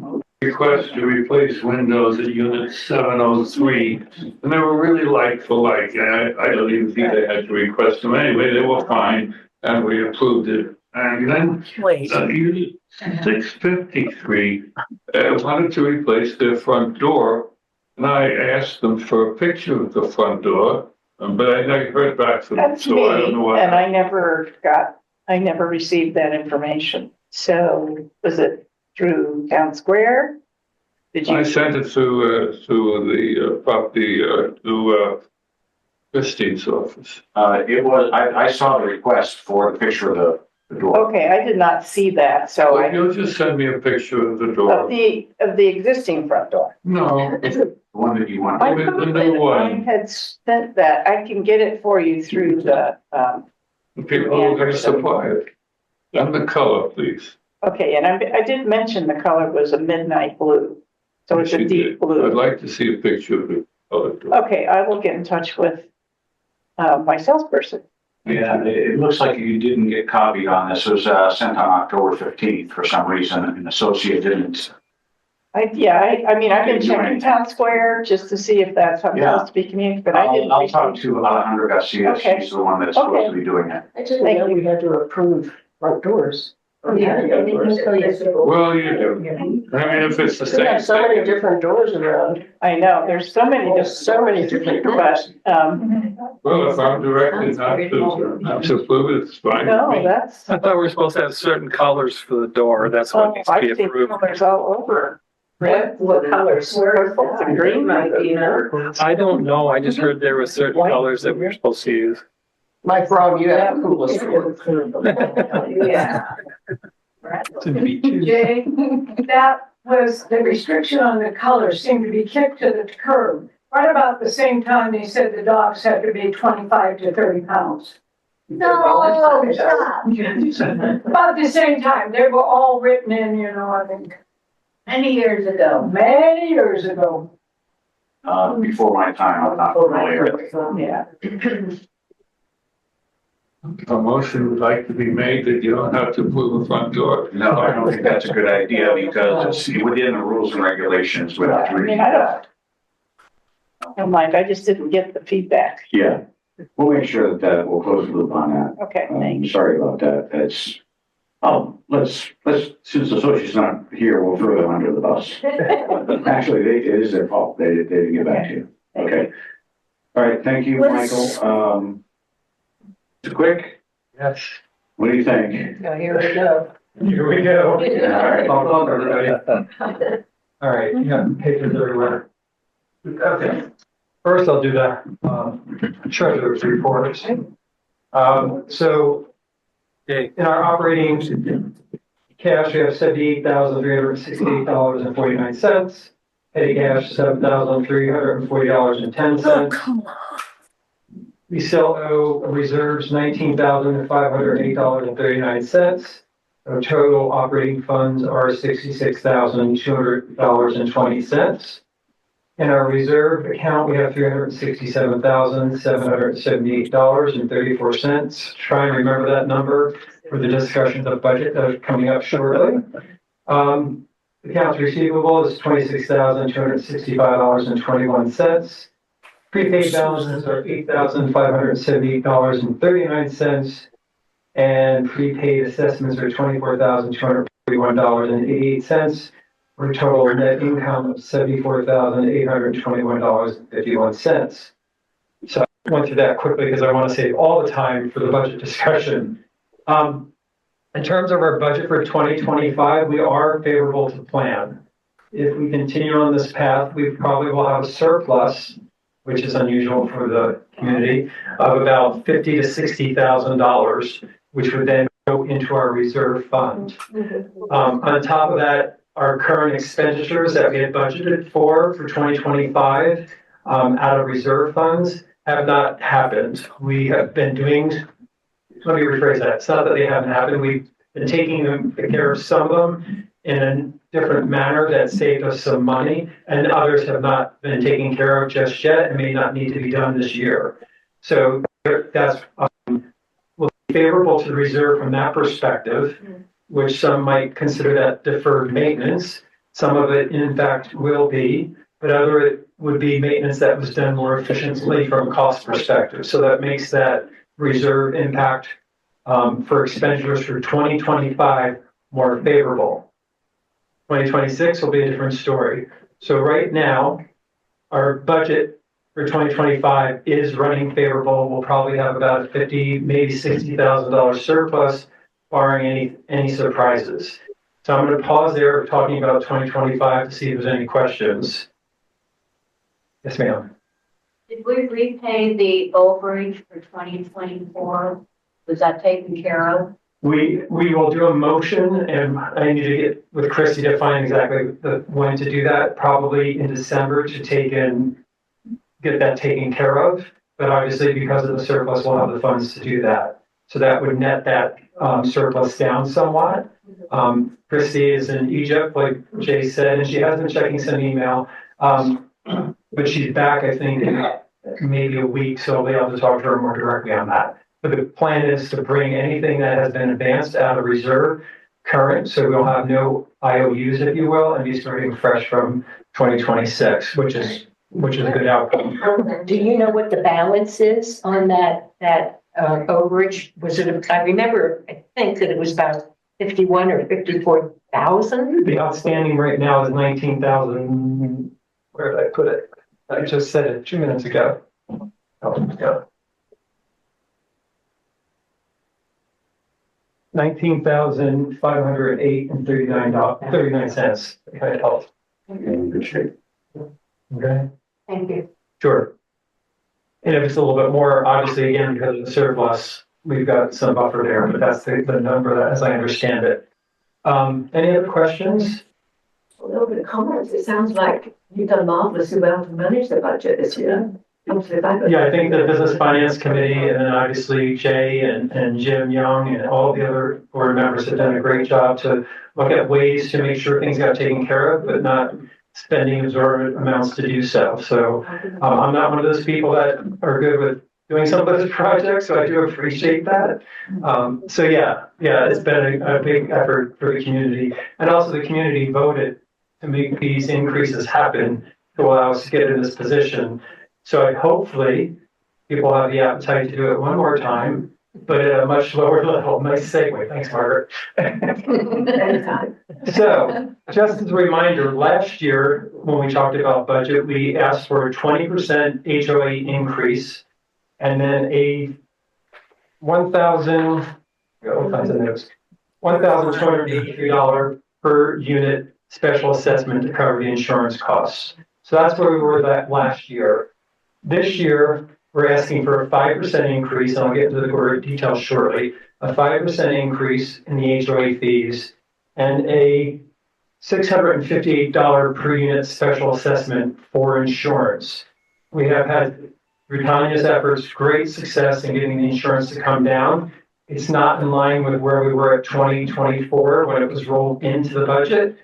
[SPEAKER 6] request to replace windows at unit 703, and they were really like for like. I don't even think they had to request them anyway. They were fine, and we approved it. And then unit 653 wanted to replace their front door, and I asked them for a picture of the front door, but I never heard back from them.
[SPEAKER 8] That's
[SPEAKER 6] So
[SPEAKER 8] me,
[SPEAKER 6] I don't know what.
[SPEAKER 8] and I never received that information. So was it through Town Square? Did you?
[SPEAKER 6] I sent it to the property to Christine's office.
[SPEAKER 1] It was, I saw the request for the picture of the door.
[SPEAKER 8] Okay, I did not see that, so
[SPEAKER 6] Well, you'll just send me a picture of the
[SPEAKER 8] of
[SPEAKER 6] door.
[SPEAKER 8] the existing front door.
[SPEAKER 6] No,
[SPEAKER 1] The one that you want.
[SPEAKER 8] I
[SPEAKER 6] the
[SPEAKER 8] thought
[SPEAKER 6] new
[SPEAKER 8] that I
[SPEAKER 6] one.
[SPEAKER 8] had sent that. I can get it for you through the,
[SPEAKER 6] The people who are going to supply it. And the color, please.
[SPEAKER 8] okay, and I did mention the color was a midnight blue. So it's a
[SPEAKER 6] She
[SPEAKER 8] deep
[SPEAKER 6] did.
[SPEAKER 8] blue.
[SPEAKER 6] I'd like to see a picture of the color door.
[SPEAKER 8] Okay, I will get in touch with my salesperson.
[SPEAKER 1] Yeah, it looks like you didn't get copied on this. It was sent on October 15th for some reason, and Associate didn't.
[SPEAKER 8] I mean, I've been checking Town Square just to see if that's something
[SPEAKER 1] Yeah.
[SPEAKER 8] else to be communicated, but I didn't.
[SPEAKER 1] I'll talk to Alejandra Garcia.
[SPEAKER 8] Okay.
[SPEAKER 1] She's the one that's supposed to be doing it.
[SPEAKER 4] I didn't
[SPEAKER 8] Thank
[SPEAKER 4] know
[SPEAKER 8] you.
[SPEAKER 4] we had to approve front doors.
[SPEAKER 6] Well, you do. I mean, if it's the
[SPEAKER 4] We
[SPEAKER 6] same
[SPEAKER 4] have so many
[SPEAKER 6] thing.
[SPEAKER 4] different doors around.
[SPEAKER 8] I know, there's so many,
[SPEAKER 4] There's so many different
[SPEAKER 8] but,
[SPEAKER 4] doors.
[SPEAKER 6] Well, if I'm directed not to approve it, it's fine. with
[SPEAKER 8] no,
[SPEAKER 6] me.
[SPEAKER 8] that's.
[SPEAKER 2] I thought we were supposed to have certain colors for the door. That's what
[SPEAKER 8] Oh,
[SPEAKER 2] needs to be
[SPEAKER 8] I've seen
[SPEAKER 2] approved.
[SPEAKER 8] colors all over.
[SPEAKER 4] Red, what colors?
[SPEAKER 8] Purple and green.
[SPEAKER 2] I don't know. I just heard there were certain colors that we were supposed to use.
[SPEAKER 4] Mike Rom, you have the coolest one.
[SPEAKER 8] Yeah.
[SPEAKER 10] Jay, that was, the restriction on the colors seemed to be kicked to the curb. Right about the same time, they said the dogs had to be 25 to 30 pounds. No, stop. About the same time, they were all written in, I think. Many years ago. Many years ago.
[SPEAKER 1] Before my time, I'm not familiar.
[SPEAKER 8] Yeah.
[SPEAKER 6] A motion would like to be made that you don't have to approve a front door.
[SPEAKER 1] No, I don't think that's a good idea because it's within the rules and regulations without
[SPEAKER 8] I mean,
[SPEAKER 1] reading
[SPEAKER 8] I
[SPEAKER 1] that.
[SPEAKER 8] don't mind, I just didn't get the feedback.
[SPEAKER 1] Yeah, we'll make sure that we'll close the loop on that.
[SPEAKER 8] Okay, thank you.
[SPEAKER 1] Sorry about that. That's, let's, since the associate's not here, we'll throw them under the bus. Actually, it is their fault. They didn't get back to you. Okay. All right, thank you, Michael. Mr. Quick,
[SPEAKER 2] Yes.
[SPEAKER 1] what do you think?
[SPEAKER 4] Now, here we go.
[SPEAKER 2] Here we go.
[SPEAKER 1] All right.
[SPEAKER 2] Welcome, everybody. All right, you got papers everywhere. Okay, first I'll do the treasurer's report. So in our operating cash, we have $78,368.49. Petty cash, $7,340.10. We still owe reserves $19,508.39. Our total operating funds are $66,200.20. In our reserve account, we have $367,778.34. Try and remember that number for the discussions of budget that are coming up shortly. Accounts receivable is $26,265.21. Prepaid balances are $8,578.39. And prepaid assessments are $24,241.88. For a total net income of $74,821.51. So I went through that quickly because I want to save all the time for the budget discussion. In terms of our budget for 2025, we are favorable to plan. if we continue on this path, we probably will have a surplus, which is unusual for the community, of about $50,000 to $60,000, which would then go into our reserve fund. On top of that, our current expenditures that we had budgeted for 2025 out of reserve funds have not happened. We have been doing, let me rephrase that. It's not that they haven't happened. We've been taking care of some of them in a different manner that saved us some money, and others have not been taken care of just yet and may not need to be done this year. So that's will be favorable to the reserve from that perspective, which some might consider that deferred maintenance. Some of it, in fact, will be, but other it would be maintenance that was done more efficiently from a cost perspective. So that makes that reserve impact for expenditures for 2025 more favorable. 2026 will be a different story. So right now, our budget for 2025 is running favorable. We'll probably have about a $50,000, maybe $60,000 surplus, barring any surprises. So I'm going to pause there talking about 2025 to see if there's any questions. Yes, ma'am.
[SPEAKER 12] Did we repay the overage for 2024? Was that taken care of?
[SPEAKER 2] We will do a motion, and I need to get with Christy to find exactly when to do that, probably in December to get that taken care of. But obviously, because of the surplus, we'll have the funds to do that. So that would net that surplus down somewhat. Christy is in Egypt, like Jay said, and she has been checking some email. But she's back, I think, in maybe a week, so I'll be able to talk to her more directly on that. But the plan is to bring anything that has been advanced out of reserve current, so we'll have no IOUs, if you will, and be starting fresh from 2026, which is a good outcome.
[SPEAKER 5] Do you know what the balance is on that overage? Was it, I think that it was about 51 or 54,000?
[SPEAKER 2] The outstanding right now is 19,000. Where did I put it? I just said it 2 minutes ago. Oh, yeah. 19,508 and 39 cents. Kind of helps.
[SPEAKER 1] In good shape.
[SPEAKER 2] Okay.
[SPEAKER 5] Thank you.
[SPEAKER 2] Sure. And if it's a little bit more, obviously, again, because of the surplus, we've got some buffer there, but that's the number that, as I understand it. Any other questions?
[SPEAKER 13] A little bit of comments. It sounds like you've done marvelously well to manage the budget this year.
[SPEAKER 2] Yeah, I think the Business Finance Committee and then obviously Jay and Jim Young and all the other board members have done a great job to look at ways to make sure things got taken care of, but not spending exorbitant amounts to do so. So I'm not one of those people that are good with doing some of those projects, so I do appreciate that. So yeah, it's been a big effort for the community. And also the community voted to make these increases happen to allow us to get in this position. So hopefully people have the appetite to do it one more time, but at a much lower level. Nice segue. Thanks, Margaret. So just as a reminder, last year when we talked about budget, we asked for a 20% HOA increase and then a $1,283 per unit special assessment to cover the insurance costs. So that's where we were that last year. This year, we're asking for a 5% increase, and I'll get into the details shortly, a 5% increase in the HOA fees and a $658 per unit special assessment for insurance. We have had, through Tanya's efforts, great success in getting the insurance to come down. It's not in line with where we were at 2024 when it was rolled into the budget.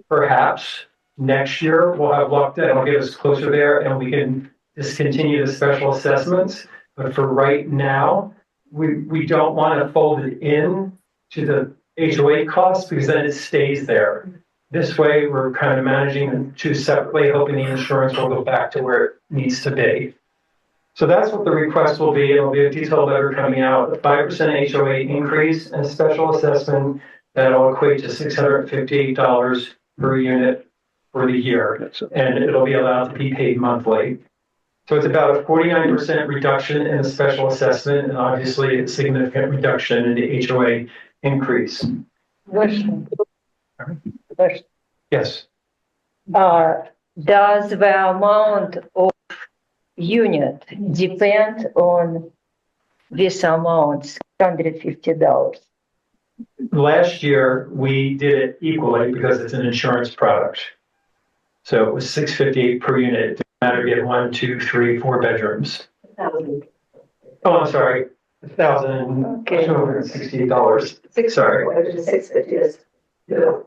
[SPEAKER 2] Perhaps next year we'll have locked in, it'll get us closer there and we can discontinue the special assessments. But for right now, we don't want to fold it in to the HOA costs because then it stays there. This way, we're kind of managing them two separately, hoping the insurance will go back to where it needs to be. So that's what the request will be. It'll be a detailed letter coming out, a 5% HOA increase and a special assessment that'll equate to $658 per unit for the year. And it'll be allowed to be paid monthly. So it's about a 49% reduction in the special assessment and obviously a significant reduction in the HOA increase. Yes.
[SPEAKER 3] does the amount of unit depend on this amount, $150?
[SPEAKER 2] Last year, we did it equally because it's an insurance product. So it was $658 per unit. It didn't matter if you had 1, 2, 3, 4 bedrooms. Oh, I'm sorry, $1,268. Sorry.
[SPEAKER 13] 650.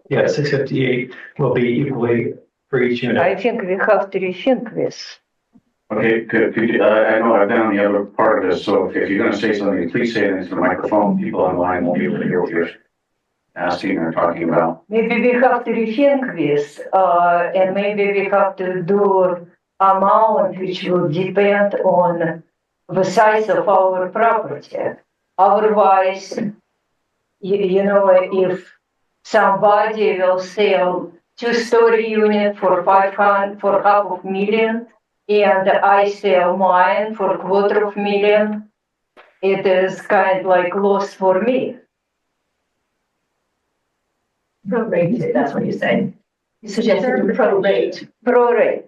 [SPEAKER 2] Yeah, 658 will be equally for each
[SPEAKER 3] I
[SPEAKER 2] unit.
[SPEAKER 3] think we have to rethink this.
[SPEAKER 1] Okay, could you, I know I've done the other part of this, so if you're gonna say something, please say it into the microphone. People online will be able to hear what you're asking or talking about.
[SPEAKER 3] Maybe we have to rethink this, and maybe we have to do amount which will depend on the size of our property. Otherwise, you know, if somebody will sell 2-story unit for 500, for $500,000, and I sell mine for $250,000, it is kind of like loss for me.
[SPEAKER 13] Prorated, that's what you're saying. You suggested to prorate.
[SPEAKER 3] Prorate.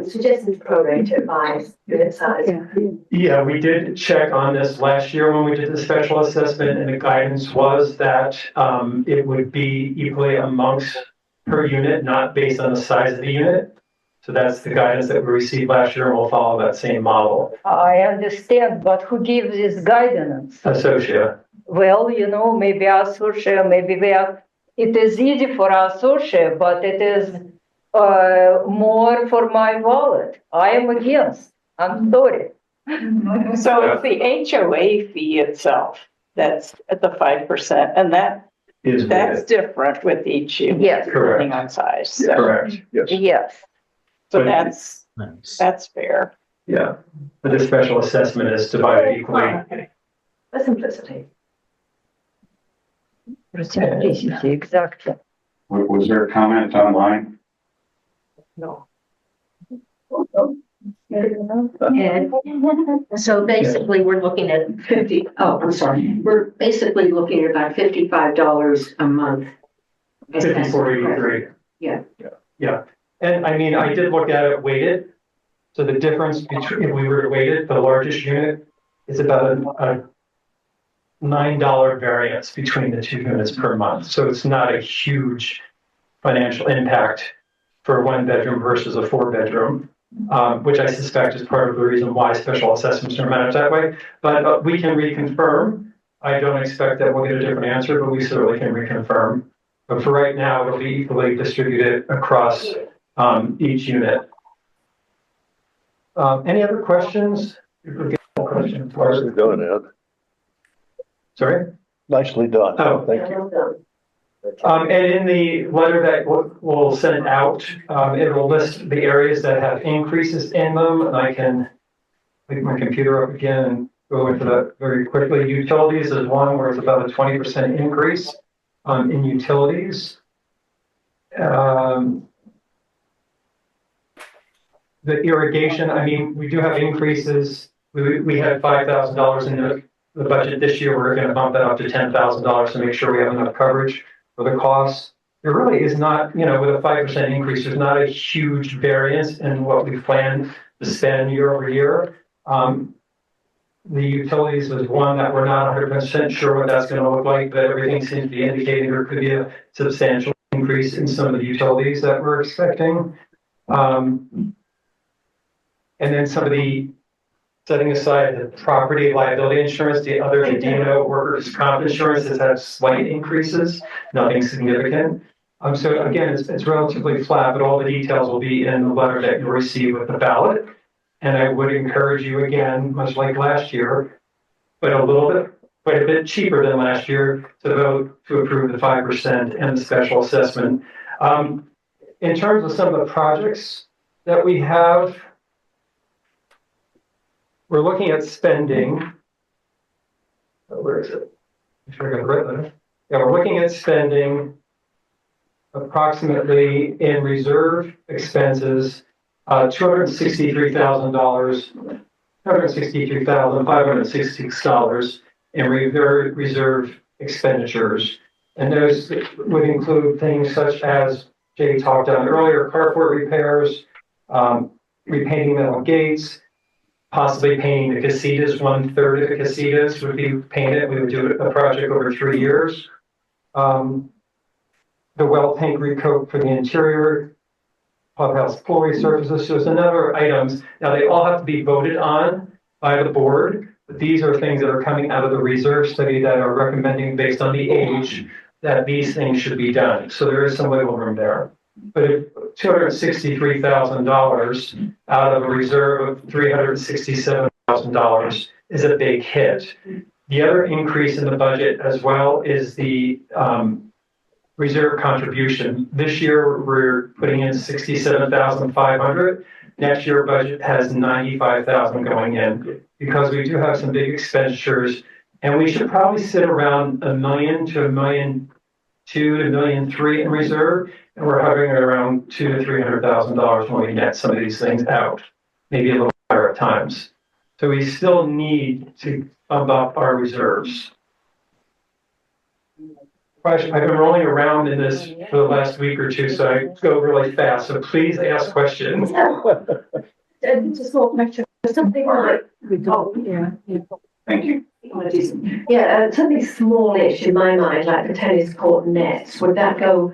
[SPEAKER 13] Suggested to prorate it by unit size.
[SPEAKER 2] Yeah, we did check on this last year when we did the special assessment, and the guidance was that it would be equally amongst per unit, not based on the size of the unit. So that's the guidance that we received last year, and we'll follow that same model.
[SPEAKER 3] I understand, but who gives this guidance?
[SPEAKER 2] Associa.
[SPEAKER 3] Well, you know, maybe associate, maybe we are, it is easy for associate, but it is more for my wallet. I am against. I'm sorry.
[SPEAKER 8] So it's the HOA fee itself that's at the 5%, and that's different with each unit.
[SPEAKER 3] Yes.
[SPEAKER 8] Depending on size. So,
[SPEAKER 2] Correct.
[SPEAKER 3] Yes.
[SPEAKER 8] so that's fair.
[SPEAKER 2] Yeah, but the special assessment is divided equally.
[SPEAKER 13] For simplicity.
[SPEAKER 3] Exactly.
[SPEAKER 1] Was there a comment online?
[SPEAKER 13] No.
[SPEAKER 5] And so basically, we're looking at we're basically looking at about $55 a month.
[SPEAKER 2] 5483.
[SPEAKER 5] Yeah.
[SPEAKER 2] Yeah. And I mean, I did look at it weighted. So the difference between, if we were to weight it, the largest unit is about a $9 variance between the 2 units per month. So it's not a huge financial impact for a 1-bedroom versus a 4-bedroom, which I suspect is part of the reason why special assessments are managed that way. But we can reconfirm. I don't expect that we'll get a different answer, but we certainly can reconfirm. But for right now, it'll be equally distributed across each unit. Any other questions?
[SPEAKER 7] Nicely done, Ed.
[SPEAKER 2] Sorry?
[SPEAKER 7] Nicely done.
[SPEAKER 2] Oh,
[SPEAKER 7] thank you.
[SPEAKER 2] And in the letter that we'll send out, it will list the areas that have increases in them. And I can pick my computer up again and go into that very quickly. Utilities is one where it's about a 20% increase in utilities. The irrigation, I mean, we do have increases. We had $5,000 in the budget this year. We're going to bump that up to $10,000 to make sure we have enough coverage for the costs. There really is not, you know, with a 5% increase, there's not a huge variance in what we plan to spend year over year. The utilities was one that we're not 100% sure what that's going to look like, but everything seems to be indicating there could be a substantial increase in some of the utilities that we're expecting. And then some of the, setting aside the property liability insurance, the other, the D&O workers' comp insurance has had slight increases, nothing significant. So again, it's relatively flat, but all the details will be in the letter that you'll receive with the ballot. And I would encourage you again, much like last year, but quite a bit cheaper than last year, to vote to approve the 5% and the special assessment. In terms of some of the projects that we have, we're looking at spending. Where is it? I'm sure I got it right there. Yeah, we're looking at spending approximately in reserve expenses, $263,566 in reserve expenditures. And those would include things such as Jay talked on earlier, carport repairs, repainting metal gates, possibly painting the casitas. 1/3 of the casitas would be painted. We would do a project over 3 years. The well paint recoat for the interior, clubhouse floor resurfaces. There's another items. Now they all have to be voted on by the board, but these are things that are coming out of the reserve study that are recommending based on the age that these things should be done. So there is some wiggle room there. But if $263,000 out of a reserve of $367,000 is a big hit. The other increase in the budget as well is the reserve contribution. This year, we're putting in $67,500. Next year, budget has $95,000 going in because we do have some big expenditures, and we should probably sit around $1 million to $1.2 million to $1.3 million in reserve, and we're hovering at around $200,000 to $300,000 when we net some of these things out, maybe a little higher at times. So we still need to bump up our reserves. I've been rolling around in this for the last week or two, so I go really fast. So please ask questions.
[SPEAKER 13] Just one question, something like,
[SPEAKER 1] Thank you.
[SPEAKER 13] yeah, something smallish in my mind, like the tennis court nets, would that go,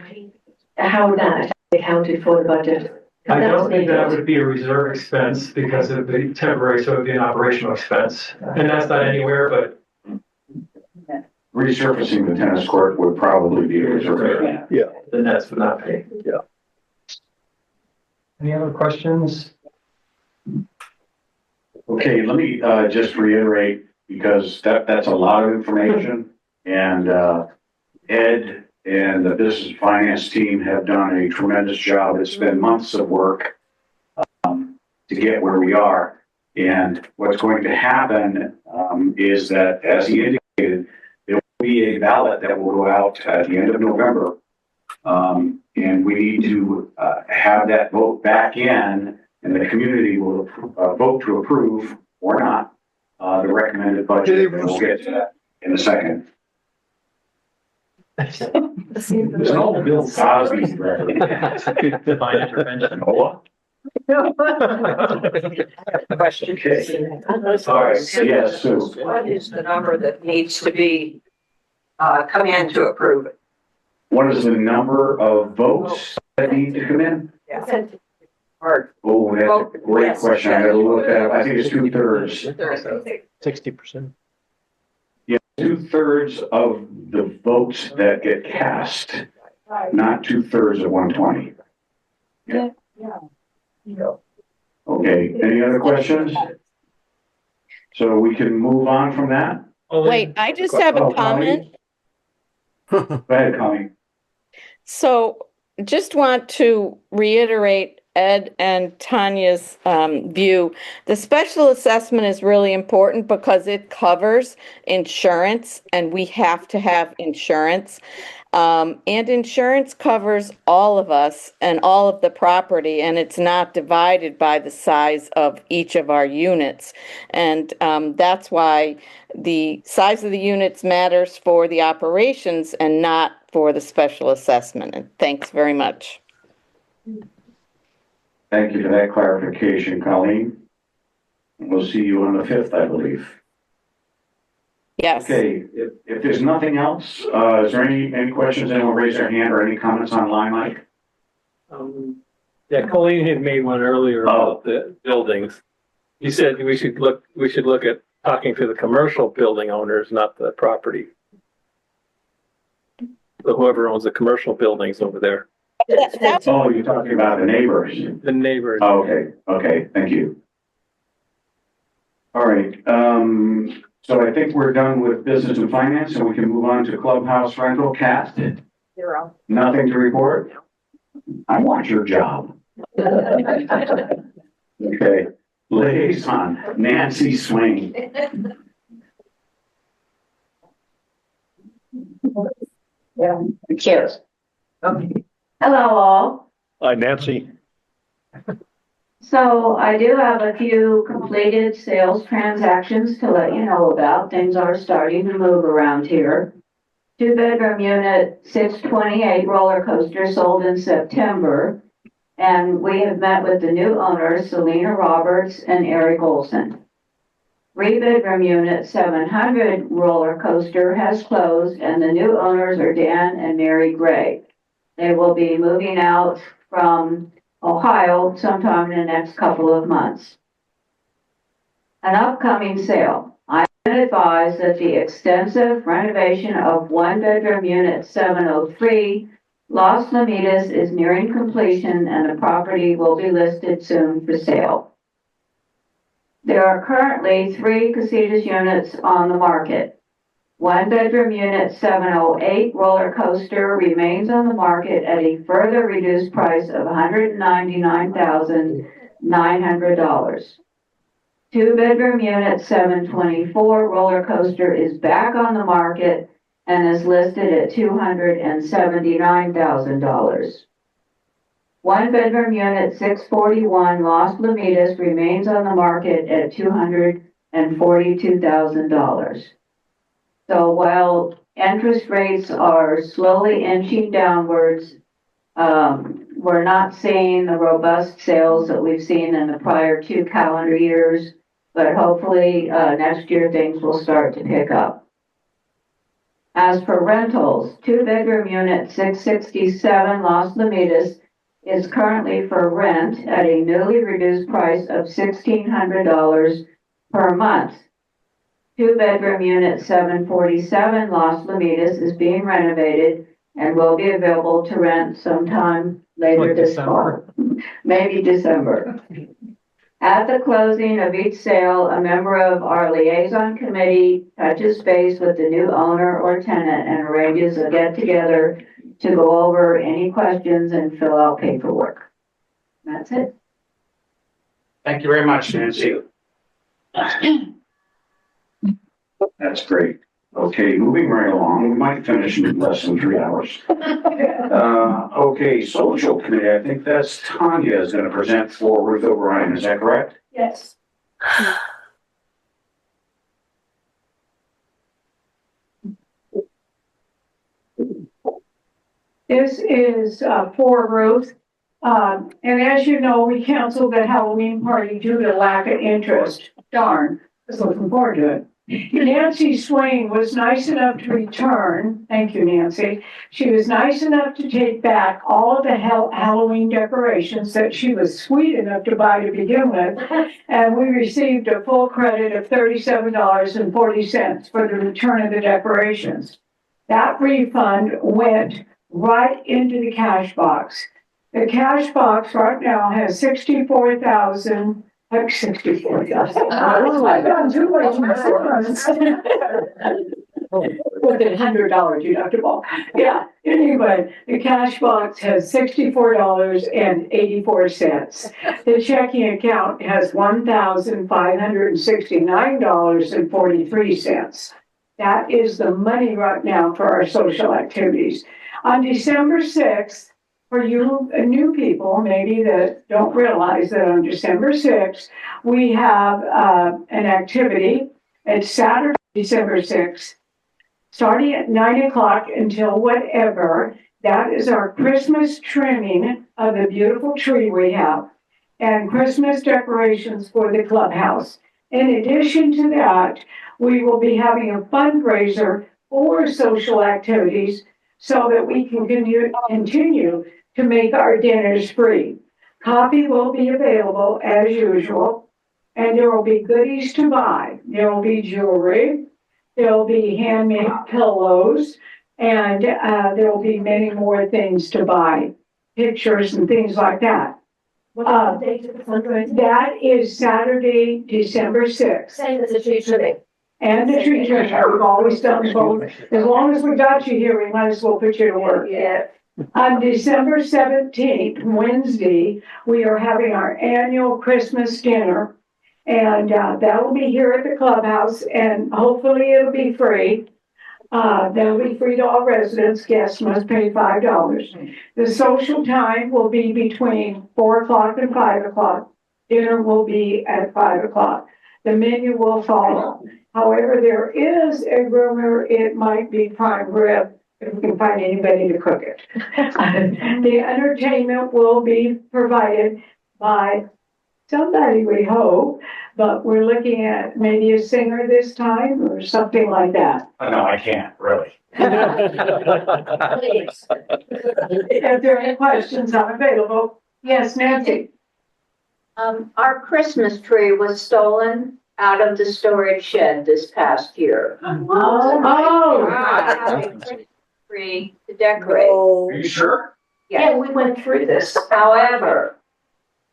[SPEAKER 13] how would that be accounted for the budget?
[SPEAKER 2] I don't think that would be a reserve expense because it would be temporary, so it would be an operational expense. And that's not anywhere, but
[SPEAKER 1] Resurfacing the tennis court would probably be a reserve.
[SPEAKER 2] yeah, the nets would not pay.
[SPEAKER 7] Yeah.
[SPEAKER 2] Any other questions?
[SPEAKER 1] Okay, let me just reiterate, because that's a lot of information, and Ed and the business finance team have done a tremendous job. It's been months of work to get where we are. And what's going to happen is that, as he indicated, there will be a ballot that will go out at the end of November. And we need to have that vote back in, and the community will vote to approve or not the recommended budget. We'll get to that in a second. There's an old Bill Cosby record.
[SPEAKER 2] Divine intervention.
[SPEAKER 4] Question.
[SPEAKER 1] Okay. All right, yes, Sue.
[SPEAKER 4] What is the number that needs to be, come in to approve it?
[SPEAKER 1] What is the number of votes that need to come in?
[SPEAKER 4] Yeah. Or,
[SPEAKER 1] Oh, that's a great question. I gotta look at it. I think it's 2/3.
[SPEAKER 7] 60%.
[SPEAKER 1] Yeah, 2/3 of the votes that get cast, not 2/3 of 120. Yeah. Okay, any other questions? So we can move on from that?
[SPEAKER 14] Wait, I just have a comment.
[SPEAKER 1] Go ahead, Connie.
[SPEAKER 14] So just want to reiterate Ed and Tanya's view. The special assessment is really important because it covers insurance, and we have to have insurance. And insurance covers all of us and all of the property, and it's not divided by the size of each of our units. And that's why the size of the units matters for the operations and not for the special assessment. And thanks very much.
[SPEAKER 1] Thank you for that clarification, Colleen. We'll see you on the 5th, I believe.
[SPEAKER 14] Yes.
[SPEAKER 1] Okay, if there's nothing else, is there any questions? Anyone raise their hand or any comments online, Mike?
[SPEAKER 15] Yeah, Colleen had made one earlier about the buildings. You said we should look at talking to the commercial building owners, not the property. So whoever owns the commercial buildings over there.
[SPEAKER 1] Oh, you're talking about the neighbors.
[SPEAKER 15] The neighbors.
[SPEAKER 1] Oh, okay, thank you. All right, so I think we're done with business and finance, and we can move on to clubhouse rental. Cat?
[SPEAKER 4] 0.
[SPEAKER 1] Nothing to report? I want your job. Okay, liaison, Nancy Swain.
[SPEAKER 3] Yeah. Cheers. Okay. Hello, all.
[SPEAKER 7] Hi, Nancy.
[SPEAKER 10] So I do have a few completed sales transactions to let you know about. Things are starting to move around here.
[SPEAKER 12] two-bedroom unit, 628 roller coaster sold in September. And we have met with the new owners, Selena Roberts and Eric Olson. Three-bedroom unit, 700 roller coaster has closed, and the new owners are Dan and Mary Gray. They will be moving out from Ohio sometime in the next couple of months. An upcoming sale. I've been advised that the extensive renovation of one-bedroom unit 703 Los Lomitas is nearing completion, and the property will be listed soon for sale. There are currently 3 Casitas units on the market. One-bedroom unit 708 roller coaster remains on the market at a further reduced price of $199,900. Two-bedroom unit 724 roller coaster is back on the market and is listed at $279,000. One-bedroom unit 641 Los Lomitas remains on the market at $242,000. So while interest rates are slowly inching downwards, we're not seeing the robust sales that we've seen in the prior 2 calendar years, but hopefully next year things will start to pick up. As for rentals, two-bedroom unit 667 Los Lomitas is currently for rent at a newly reduced price of $1,600 per month. Two-bedroom unit 747 Los Lomitas is being renovated and will be available to rent sometime later this fall, maybe December. At the closing of each sale, a member of our liaison committee touches base with the new owner or tenant and arranges a get-together to go over any questions and fill out paperwork. That's it.
[SPEAKER 1] Thank you very much, Nancy. That's great. Okay, moving right along, we might finish in less than 3 hours. Okay, social committee, I think that's Tanya is gonna present for Ruth O'Brien, is that correct?
[SPEAKER 10] Yes. This is for Ruth. And as you know, we canceled the Halloween party due to lack of interest. Darn, I was looking forward to it. Nancy Swain was nice enough to return. Thank you, Nancy. She was nice enough to take back all of the Halloween decorations that she was sweet enough to buy to begin with. And we received a full credit of $37.40 for the return of the decorations. That refund went right into the cash box. The cash box right now has $64,000. I've done too much insurance. With a $100 deductible. Yeah, anyway, the cash box has $64.84. The checking account has $1,569.43. That is the money right now for our social activities. On December 6th, for you new people, maybe that don't realize that on December 6th, we have an activity. It's Saturday, December 6th, starting at 9 o'clock until whatever. That is our Christmas trimming of the beautiful tree we have and Christmas decorations for the clubhouse. In addition to that, we will be having a fundraiser for social activities so that we can continue to make our dinners free. Coffee will be available as usual, and there will be goodies to buy. There will be jewelry, there will be handmade pillows, and there will be many more things to buy, pictures and things like that.
[SPEAKER 13] What's the date of the fundraiser?
[SPEAKER 10] That is Saturday, December 6th.
[SPEAKER 13] Same as the tree trimming.
[SPEAKER 10] And the tree trimming, we've always done both. As long as we got you here, we might as well put you to work.
[SPEAKER 13] Yeah.
[SPEAKER 10] On December 17th, Wednesday, we are having our annual Christmas dinner. And that will be here at the clubhouse, and hopefully it'll be free. That'll be free to all residents. Guests must pay $5. The social time will be between 4 o'clock and 5 o'clock. Dinner will be at 5 o'clock. the menu will follow. However, there is a rumor it might be prime rib if we can find anybody to cook it. The entertainment will be provided by somebody, we hope, but we're looking at maybe a singer this time or something like that.
[SPEAKER 1] No, I can't, really.
[SPEAKER 10] If there are any questions, I'm available. Yes, Nancy?
[SPEAKER 12] Our Christmas tree was stolen out of the storage shed this past year. Tree to decorate.
[SPEAKER 1] Are you sure?
[SPEAKER 12] Yeah, we went through this. However,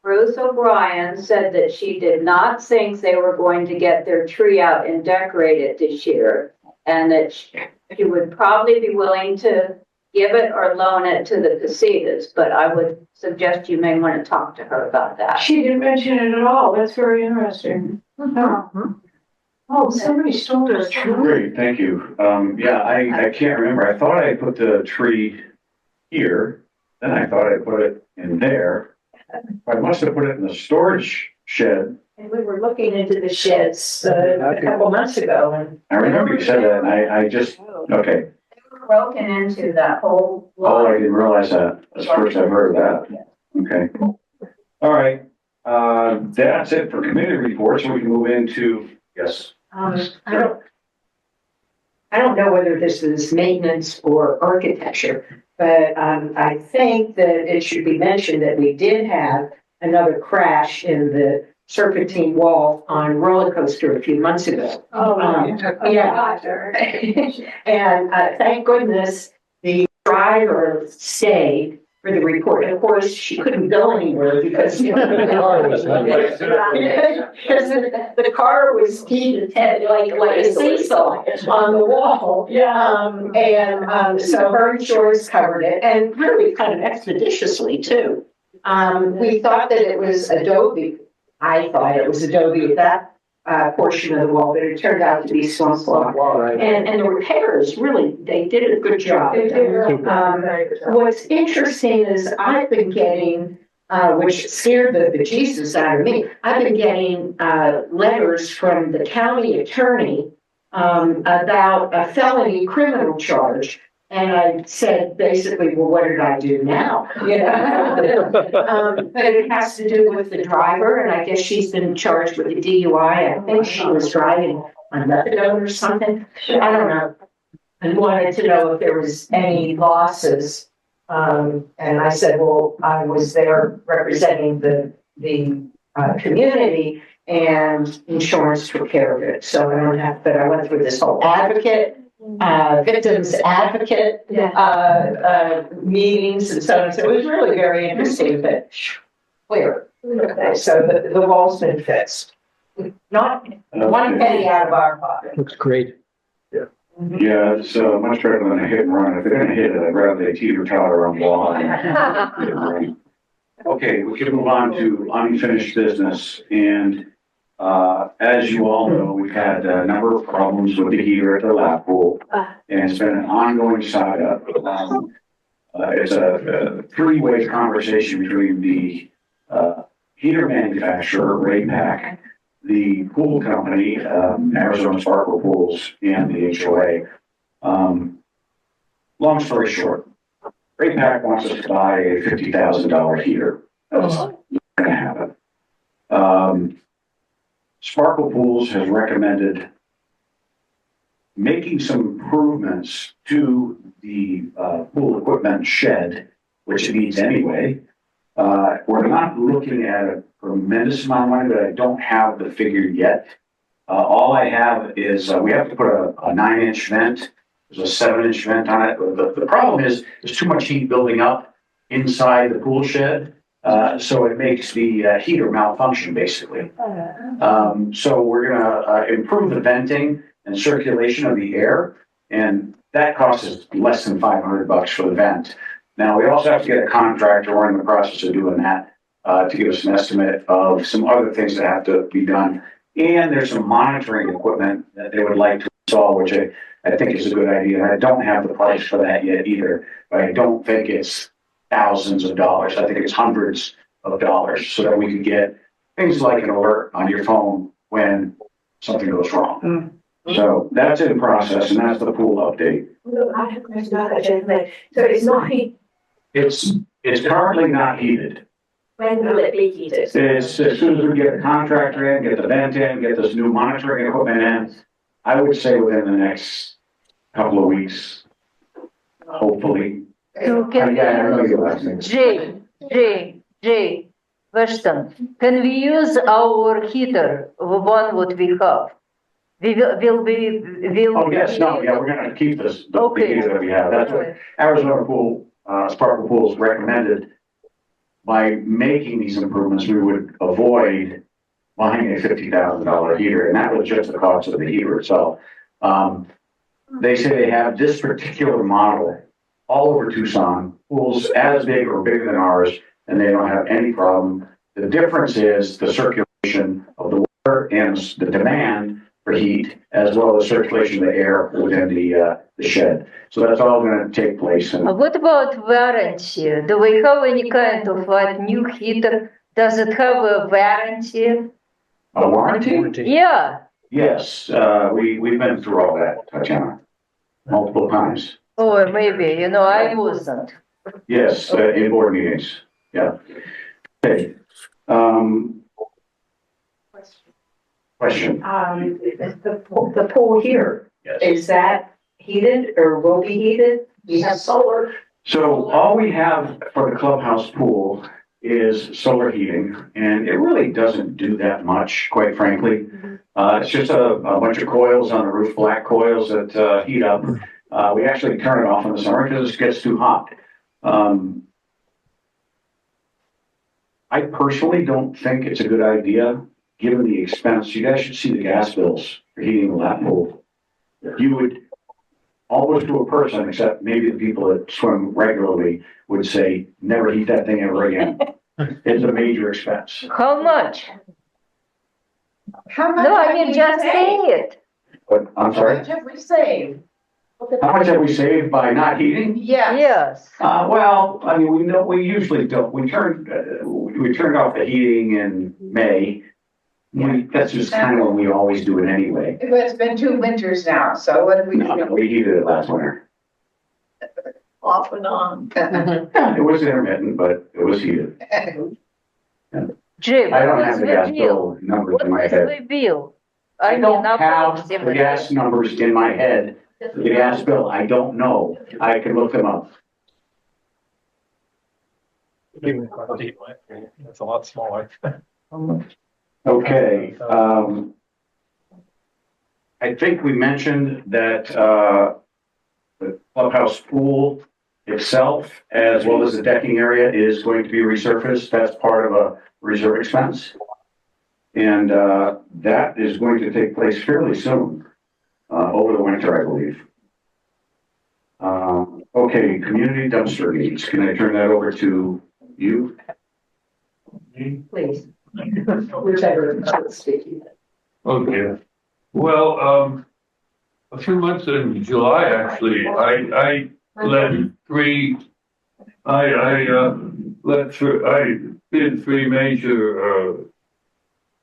[SPEAKER 12] Ruth O'Brien said that she did not think they were going to get their tree out and decorate it this year, and that she would probably be willing to give it or loan it to the Casitas, but I would suggest you may want to talk to her about that.
[SPEAKER 10] She didn't mention it at all. That's very interesting. Oh, somebody stole her tree.
[SPEAKER 1] Great, thank you. Yeah, I can't remember. I thought I put the tree here, then I thought I put it in there. I must have put it in the storage shed.
[SPEAKER 12] And we were looking into the sheds a couple months ago, and
[SPEAKER 1] I remember you said that, and I just, okay.
[SPEAKER 12] they were broken into that whole
[SPEAKER 1] Oh, I
[SPEAKER 12] lot.
[SPEAKER 1] didn't realize that. That's the first I've heard of that. Okay. All right. That's it for committee reports. We can move into, yes.
[SPEAKER 5] I don't know whether this is maintenance or architecture, but I think that it should be mentioned that we did have another crash in the serpentine wall on roller coaster a few months ago. Yeah. And thank goodness the driver stayed for the report. Of course, she couldn't go anywhere because the car was heated like a seesaw on the wall. So her insurance covered it, and really kind of expeditiously too. We thought that it was Adobe. I thought it was Adobe, that portion of the wall, but it turned out to be swamp block. And the repairs, really, they did a good job. What's interesting is I've been getting, which scared the bejesus out of me, I've been getting letters from the county attorney about a felony criminal charge. And I said, basically, well, what did I do now? But it has to do with the driver, and I guess she's been charged with a DUI. I think she was driving on methadone or something. I don't know. I wanted to know if there was any losses. And I said, well, I was there representing the community, and insurance took care of it. So I don't have, but I went through this whole victims advocate meetings and so on. So it was really very interesting, but clear. So the wall's been fixed. Not one penny out of our pocket.
[SPEAKER 7] Looks great.
[SPEAKER 1] Yeah, it's much better than a hit and run. If they're gonna hit it, I'd rather they teeter-totter on the wall. Okay, we can move on to unfinished business. And as you all know, we've had a number of problems with the heater at the lap pool, and it's been an ongoing saga. It's a three-way conversation between the heater manufacturer, Raypack, the pool company, Arizona Sparkle Pools, and the HOA. Long story short, Raypack wants us to buy a $50,000 heater. That's not going to happen. Sparkle Pools has recommended making some improvements to the pool equipment shed, which it needs anyway. We're not looking at a tremendous amount of money, but I don't have the figure yet. All I have is we have to put a 9-inch vent. There's a 7-inch vent on it. The problem is there's too much heat building up inside the pool shed. So it makes the heater malfunction, basically. So we're gonna improve the venting and circulation of the air, and that costs us less than $500 for the vent. Now, we also have to get a contractor. We're in the process of doing that to give us an estimate of some other things that have to be done. And there's some monitoring equipment that they would like to install, which I think is a good idea. And I don't have the price for that yet either, but I don't think it's thousands of dollars. I think it's hundreds of dollars, so that we could get things like an alert on your phone when something goes wrong. So that's in process, and that's the pool update.
[SPEAKER 13] I have a question about that, gentleman. So it's not heat,
[SPEAKER 1] It's currently not heated.
[SPEAKER 13] when will it be heated?
[SPEAKER 1] It's as soon as we get the contractor in, get the vent in, get this new monitoring equipment in, I would say within the next couple of weeks, hopefully.
[SPEAKER 3] So can
[SPEAKER 1] Yeah, I know
[SPEAKER 3] we
[SPEAKER 1] your last name.
[SPEAKER 3] use, Jay, question, can we use our heater, the one what we have?
[SPEAKER 1] Oh, yes, no, yeah, we're gonna keep this, the
[SPEAKER 3] Okay.
[SPEAKER 1] heater that we have. That's what Arizona Pool, Sparkle Pools recommended. By making these improvements, we would avoid buying a $50,000 heater, and that was just the cost of the heater itself. They say they have this particular model all over Tucson, pools as big or bigger than ours, and they don't have any problem. The difference is the circulation of the water and the demand for heat, as well as circulation of the air within the shed. So that's all going to take place. And
[SPEAKER 3] What about warranty? Do we have any kind of like new heater? Does it have a warranty?
[SPEAKER 1] a warranty?
[SPEAKER 3] Yeah.
[SPEAKER 1] Yes, we've been through all that, Tatiana, multiple times.
[SPEAKER 3] Or maybe, I wasn't.
[SPEAKER 1] Yes, in board meetings, yeah. Okay. Question?
[SPEAKER 5] The pool here,
[SPEAKER 1] Yes.
[SPEAKER 5] is that heated or will be heated? We have solar.
[SPEAKER 1] So all we have for the clubhouse pool is solar heating, and it really doesn't do that much, quite frankly. It's just a bunch of coils on the roof, black coils that heat up. We actually turn it off in the summer because it gets too hot. I personally don't think it's a good idea, given the expense. You guys should see the gas bills for heating that pool. You would, almost to a person, except maybe the people that swim regularly, would say, never heat that thing ever again. It's a major expense.
[SPEAKER 3] How much?
[SPEAKER 5] How much?
[SPEAKER 3] No, I mean, just say it.
[SPEAKER 1] But, I'm sorry,
[SPEAKER 5] have we saved?
[SPEAKER 1] how much have we saved by not heating?
[SPEAKER 3] Yes.
[SPEAKER 1] Well, I mean, we usually don't. We turned off the heating in May. That's just kind of when we always do it anyway.
[SPEAKER 5] It's been 2 winters now, so what have we
[SPEAKER 1] No, we heated it last winter.
[SPEAKER 5] Off and on.
[SPEAKER 1] Yeah, it was intermittent, but it was heated.
[SPEAKER 3] Jim,
[SPEAKER 1] I don't
[SPEAKER 3] what
[SPEAKER 1] have
[SPEAKER 3] is
[SPEAKER 1] the
[SPEAKER 3] the
[SPEAKER 1] gas
[SPEAKER 3] bill?
[SPEAKER 1] bill numbers in my
[SPEAKER 3] What is
[SPEAKER 1] head.
[SPEAKER 3] the bill?
[SPEAKER 1] I don't have the
[SPEAKER 3] approximately.
[SPEAKER 1] gas numbers in my head. The gas bill, I don't know. I can look them up.
[SPEAKER 15] It's a lot smaller.
[SPEAKER 1] Okay, I think we mentioned that, the clubhouse pool itself, as well as the decking area, is going to be resurfaced. That's part of a reserve expense. And, that is going to take place fairly soon, over the winter, I believe. Okay, community dumpster needs. Can I turn that over to you?
[SPEAKER 5] Please. Whichever is speaking.
[SPEAKER 6] Okay. Well, a few months in July, actually, I did 3 major,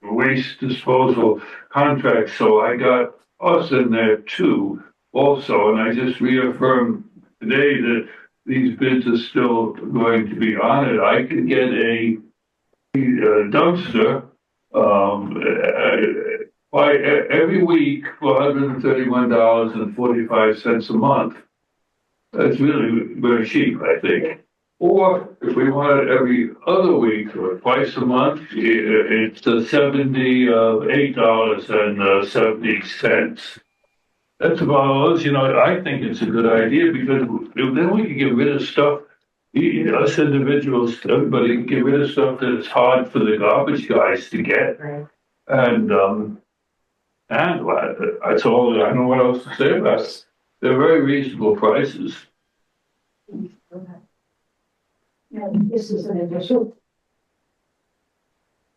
[SPEAKER 6] waste disposal contracts, so I got us in there too, also, and I just reaffirmed today that these bids are still going to be on it. I could get a dumpster, by every week for $131.45 a month. That's really very cheap, I think. Or if we want it every other week or twice a month, it's $78.70. That's about us. I think it's a good idea because then we can get rid of stuff. Us individuals, everybody can get rid of stuff that's hard for the garbage guys to get. And that's all. I don't know what else to say about it. They're very reasonable prices.
[SPEAKER 5] This is an addition.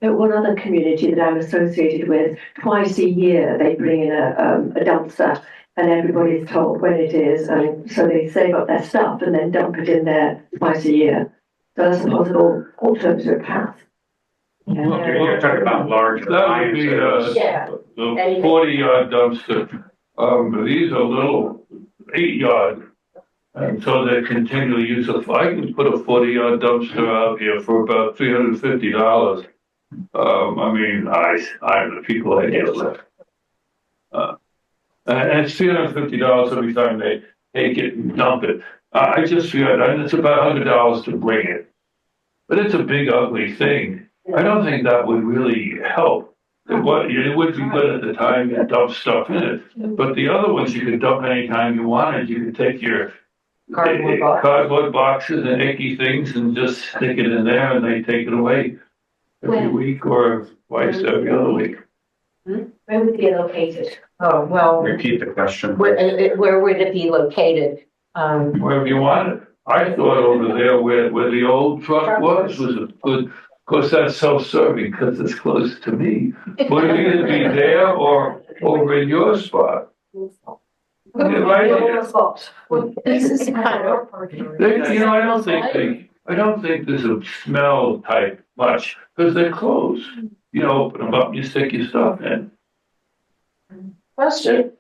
[SPEAKER 13] At one other community that I'm associated with, twice a year they bring in a dumpster and everybody's told when it is, and so they save up their stuff and then dump it in there twice a year. So that's a possible alternative path.
[SPEAKER 1] You're talking about large
[SPEAKER 6] That would be,
[SPEAKER 1] appliances.
[SPEAKER 4] Yeah.
[SPEAKER 6] the 40-yard dumpster. These are little 8-yard. And so they continually use I can put a 40-yard dumpster out here for about $350. I mean, I'm the people I deal with. And it's $350 every time they take it and dump it. I just figured, and it's about $100 to bring it. But it's a big, ugly thing. I don't think that would really help. It would be good at the time to dump stuff in it. But the other ones, you could dump anytime you wanted. You could take your cardboard boxes and icky things and just stick it in there, and they take it away every week or twice every other week.
[SPEAKER 5] Where would it be located?
[SPEAKER 4] Oh, well,
[SPEAKER 1] Repeat the question.
[SPEAKER 4] where would it be located?
[SPEAKER 6] Wherever you want it. I thought over there where the old truck was a good, of course, that's self-serving because it's close to me. Would it either be there or over in your spot? Yeah, right here.
[SPEAKER 4] This is kind of.
[SPEAKER 6] I don't think there's a smell type much because they're closed. You open them up, you stick your stuff in.
[SPEAKER 4] Question,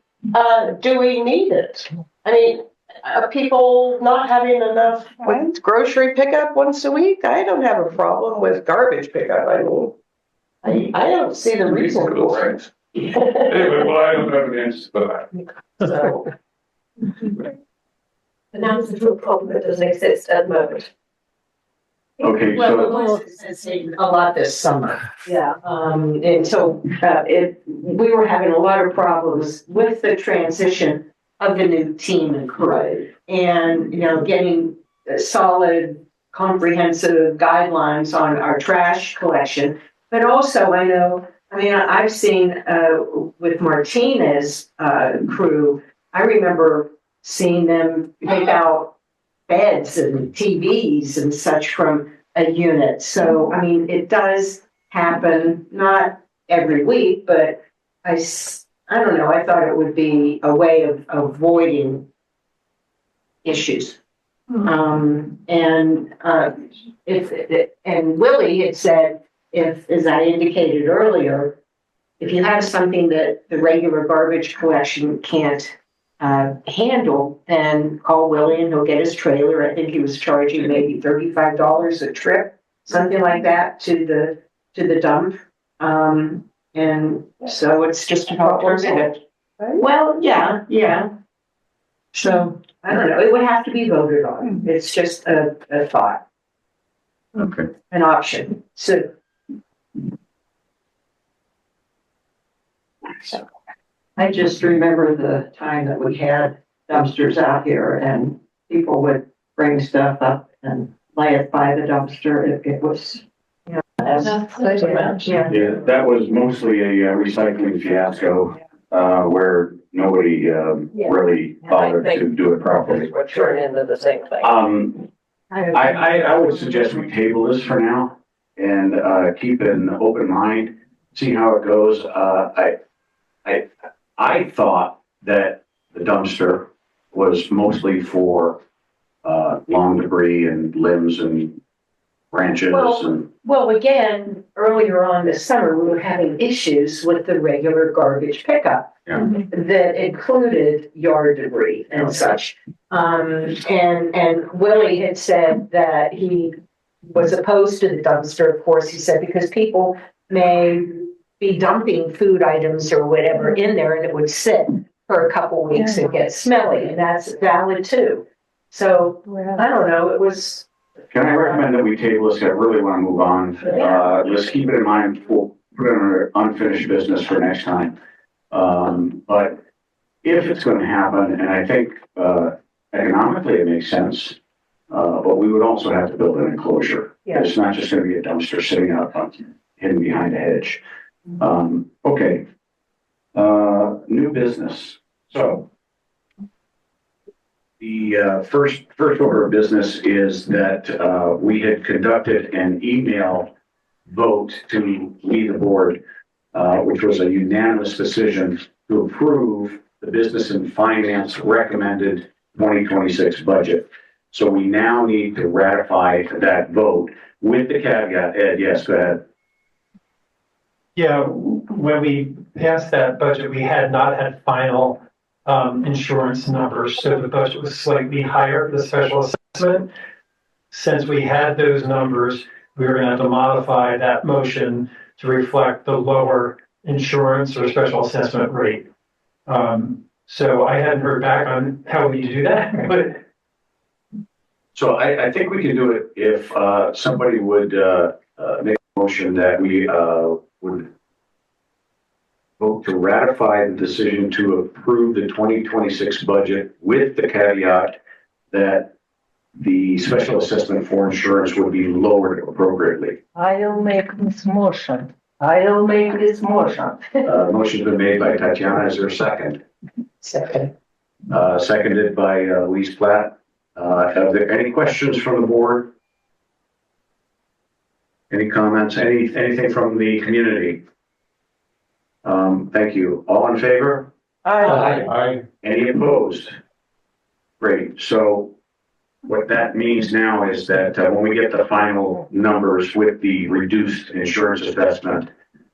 [SPEAKER 4] do we need it? I mean, are people not having enough grocery pickup once a week? I don't have a problem with garbage pickup. I mean, I don't see the reason for it.
[SPEAKER 6] Anyway, well, I don't have an answer for that.
[SPEAKER 4] So,
[SPEAKER 13] But now it's a true problem that doesn't exist at the moment.
[SPEAKER 1] Okay,
[SPEAKER 4] well, it
[SPEAKER 1] so,
[SPEAKER 4] was sensing a lot this summer.
[SPEAKER 5] Yeah.
[SPEAKER 4] Until we were having a lot of problems with the transition of the new team and crew. And, getting solid, comprehensive guidelines on our trash collection. But also, I've seen with Martinez crew, I remember seeing them pick out beds and TVs and such from a unit. So, it does happen, not every week, but I don't know, I thought it would be a way of avoiding issues. And Willie had said, if, as I indicated earlier, if you have something that the regular garbage collection can't handle, then call Willie and he'll get his trailer. I think he was charging maybe $35 a trip, something like that, to the dump. And so it's just a problem. Well, yeah. So I don't know. It would have to be voted on. It's just a thought,
[SPEAKER 1] okay.
[SPEAKER 4] an option. So
[SPEAKER 5] I just remember the time that we had dumpsters out here and people would bring stuff up and lay it by the dumpster. It was,
[SPEAKER 1] Yeah, that was mostly a recycling fiasco, where nobody, really bothered to do it properly.
[SPEAKER 8] We're turning into the same thing.
[SPEAKER 1] I would suggest we table this for now and, keep an open mind, see how it goes. I thought that the dumpster was mostly for, lawn debris and limbs and branches and.
[SPEAKER 4] Well, again, earlier on this summer, we were having issues with the regular garbage pickup that included yard debris and such. And Willie had said that he was opposed to the dumpster, of course, he said, because people may be dumping food items or whatever in there and it would sit for a couple weeks and get smelly, and that's valid too. So, I don't know, it was.
[SPEAKER 1] Can I recommend that we table this? I really want to move on. Let's keep it in mind. We'll put it under unfinished business for next time. But if it's going to happen, and I think economically it makes sense, but we would also have to build an enclosure.
[SPEAKER 4] Yeah.
[SPEAKER 1] It's not just going to be a dumpster sitting out hidden behind a hedge. Okay. New business. So the first order of business is that we had conducted an email vote to we, the board, which was a unanimous decision to approve the business and finance recommended 2026 budget. So we now need to ratify that vote with the caveat. Ed, yes, go ahead.
[SPEAKER 2] Yeah, when we passed that budget, we had not had final insurance numbers, so the budget was slightly higher, the special assessment. Since we had those numbers, we were gonna have to modify that motion to reflect the lower insurance or special assessment rate. So I hadn't heard back on how we do that, but
[SPEAKER 1] So I think we can do it if somebody would make a motion that we would vote to ratify the decision to approve the 2026 budget with the caveat that the special assessment for insurance would be lowered appropriately.
[SPEAKER 3] I'll make this motion. I'll make this motion.
[SPEAKER 1] Motion's been made by Tatiana. Is there a second?
[SPEAKER 4] Second.
[SPEAKER 1] Seconded by Louise Platt. Are there any questions from the board? Any comments? Anything from the community? Thank you. All in favor?
[SPEAKER 6] Aye.
[SPEAKER 1] Any opposed? Great. So what that means now is that when we get the final numbers with the reduced insurance assessment,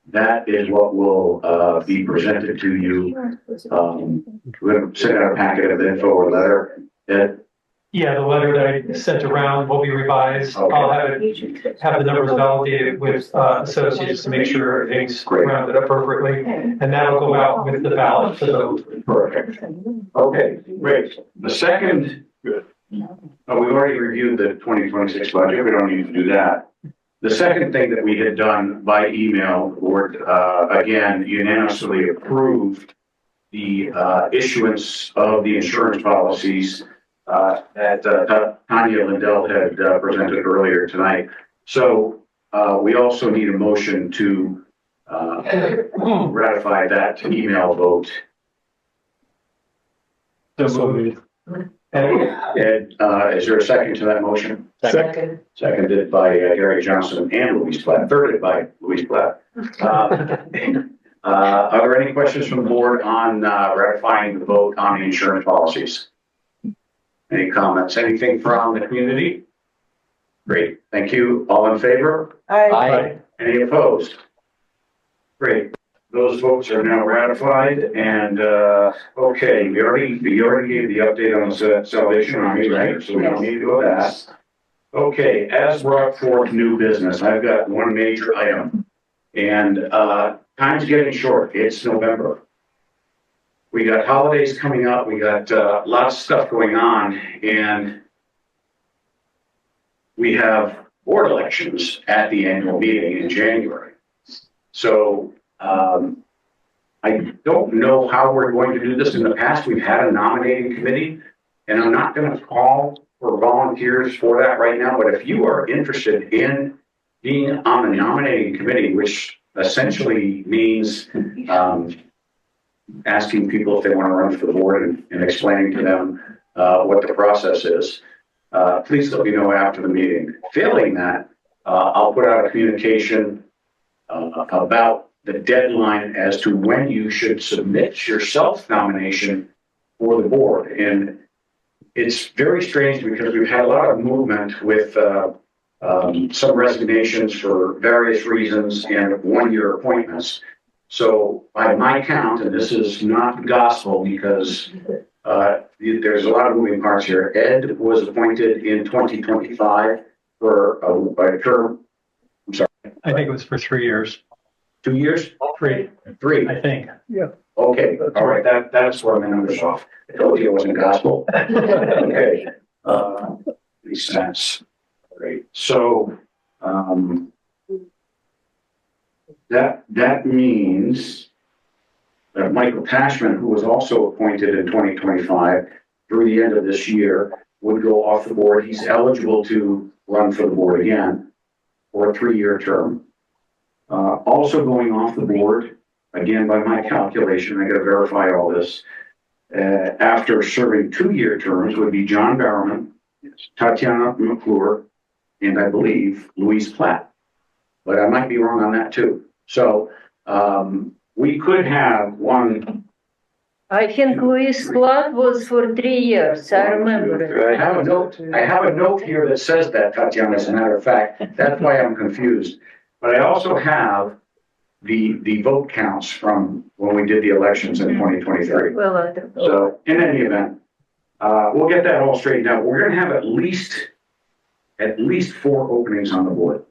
[SPEAKER 1] that is what will be presented to you. We're going to send out a packet of info or letter. Ed?
[SPEAKER 2] yeah, the letter that I sent around will be revised. I'll have the numbers validated with associates to make sure everything's rounded appropriately. And that'll go out with the ballot to vote.
[SPEAKER 1] Perfect. Okay, great. The second, good. We've already reviewed the 2026 budget. We don't need to do that. The second thing that we had done by email, the board again unanimously approved the issuance of the insurance policies that Tanya Lindell had presented earlier tonight. So we also need a motion to ratify that email vote.
[SPEAKER 2] So moved.
[SPEAKER 1] Ed, is there a second to that motion?
[SPEAKER 4] Second.
[SPEAKER 1] Seconded by Gary Johnson and Louise Platt, thirded by Louise Platt. Are there any questions from the board on ratifying the vote on the insurance policies? Any comments? Anything from the community? Great, thank you. All in favor?
[SPEAKER 7] Aye.
[SPEAKER 1] Any opposed? Great. Those votes are now ratified, and okay, we already gave the update on the Salvation Army, right? So we don't need to go that. Okay, as brought forth new business, I've got one major item, and time's getting short. It's November. We got holidays coming up. We got lots of stuff going on, and we have board elections at the annual meeting in January. So I don't know how we're going to do this. In the past, we've had a nominating committee, and I'm not going to call for volunteers for that right now. But if you are interested in being on the nominating committee, which essentially means asking people if they want to run for the board and explaining to them what the process is, please let me know after the meeting. Failing that, I'll put out a communication about the deadline as to when you should submit your self-nomination for the board. And it's very strange because we've had a lot of movement with some resignations for various reasons and one-year appointments. So by my count, and this is not gospel because there's a lot of moving parts here. Ed was appointed in 2025 for a term. I'm sorry.
[SPEAKER 2] I think it was for 3 years.
[SPEAKER 1] 2 years?
[SPEAKER 2] Three,
[SPEAKER 1] Three.
[SPEAKER 2] I think.
[SPEAKER 1] Yeah. Okay, all right, that's where my numbers off. I told you it wasn't gospel. Okay. Makes sense. Great. So, that means that Michael Tashman, who was also appointed in 2025 through the end of this year, would go off the board. He's eligible to run for the board again for a 3-year term. Also going off the board, again, by my calculation, I got to verify all this, after serving 2-year terms would be John Barrowman, Tatiana McClure, and I believe Louise Platt. But I might be wrong on that too. So we could have one.
[SPEAKER 3] I think Louis Platt was for 3 years. I remember it.
[SPEAKER 1] I have a note here that says that, Tatiana, as a matter of fact. That's why I'm confused. But I also have the vote counts from when we did the elections in 2023.
[SPEAKER 3] Well,
[SPEAKER 1] So in any event, we'll get that all straightened out. We're gonna have at least 4 openings on the board.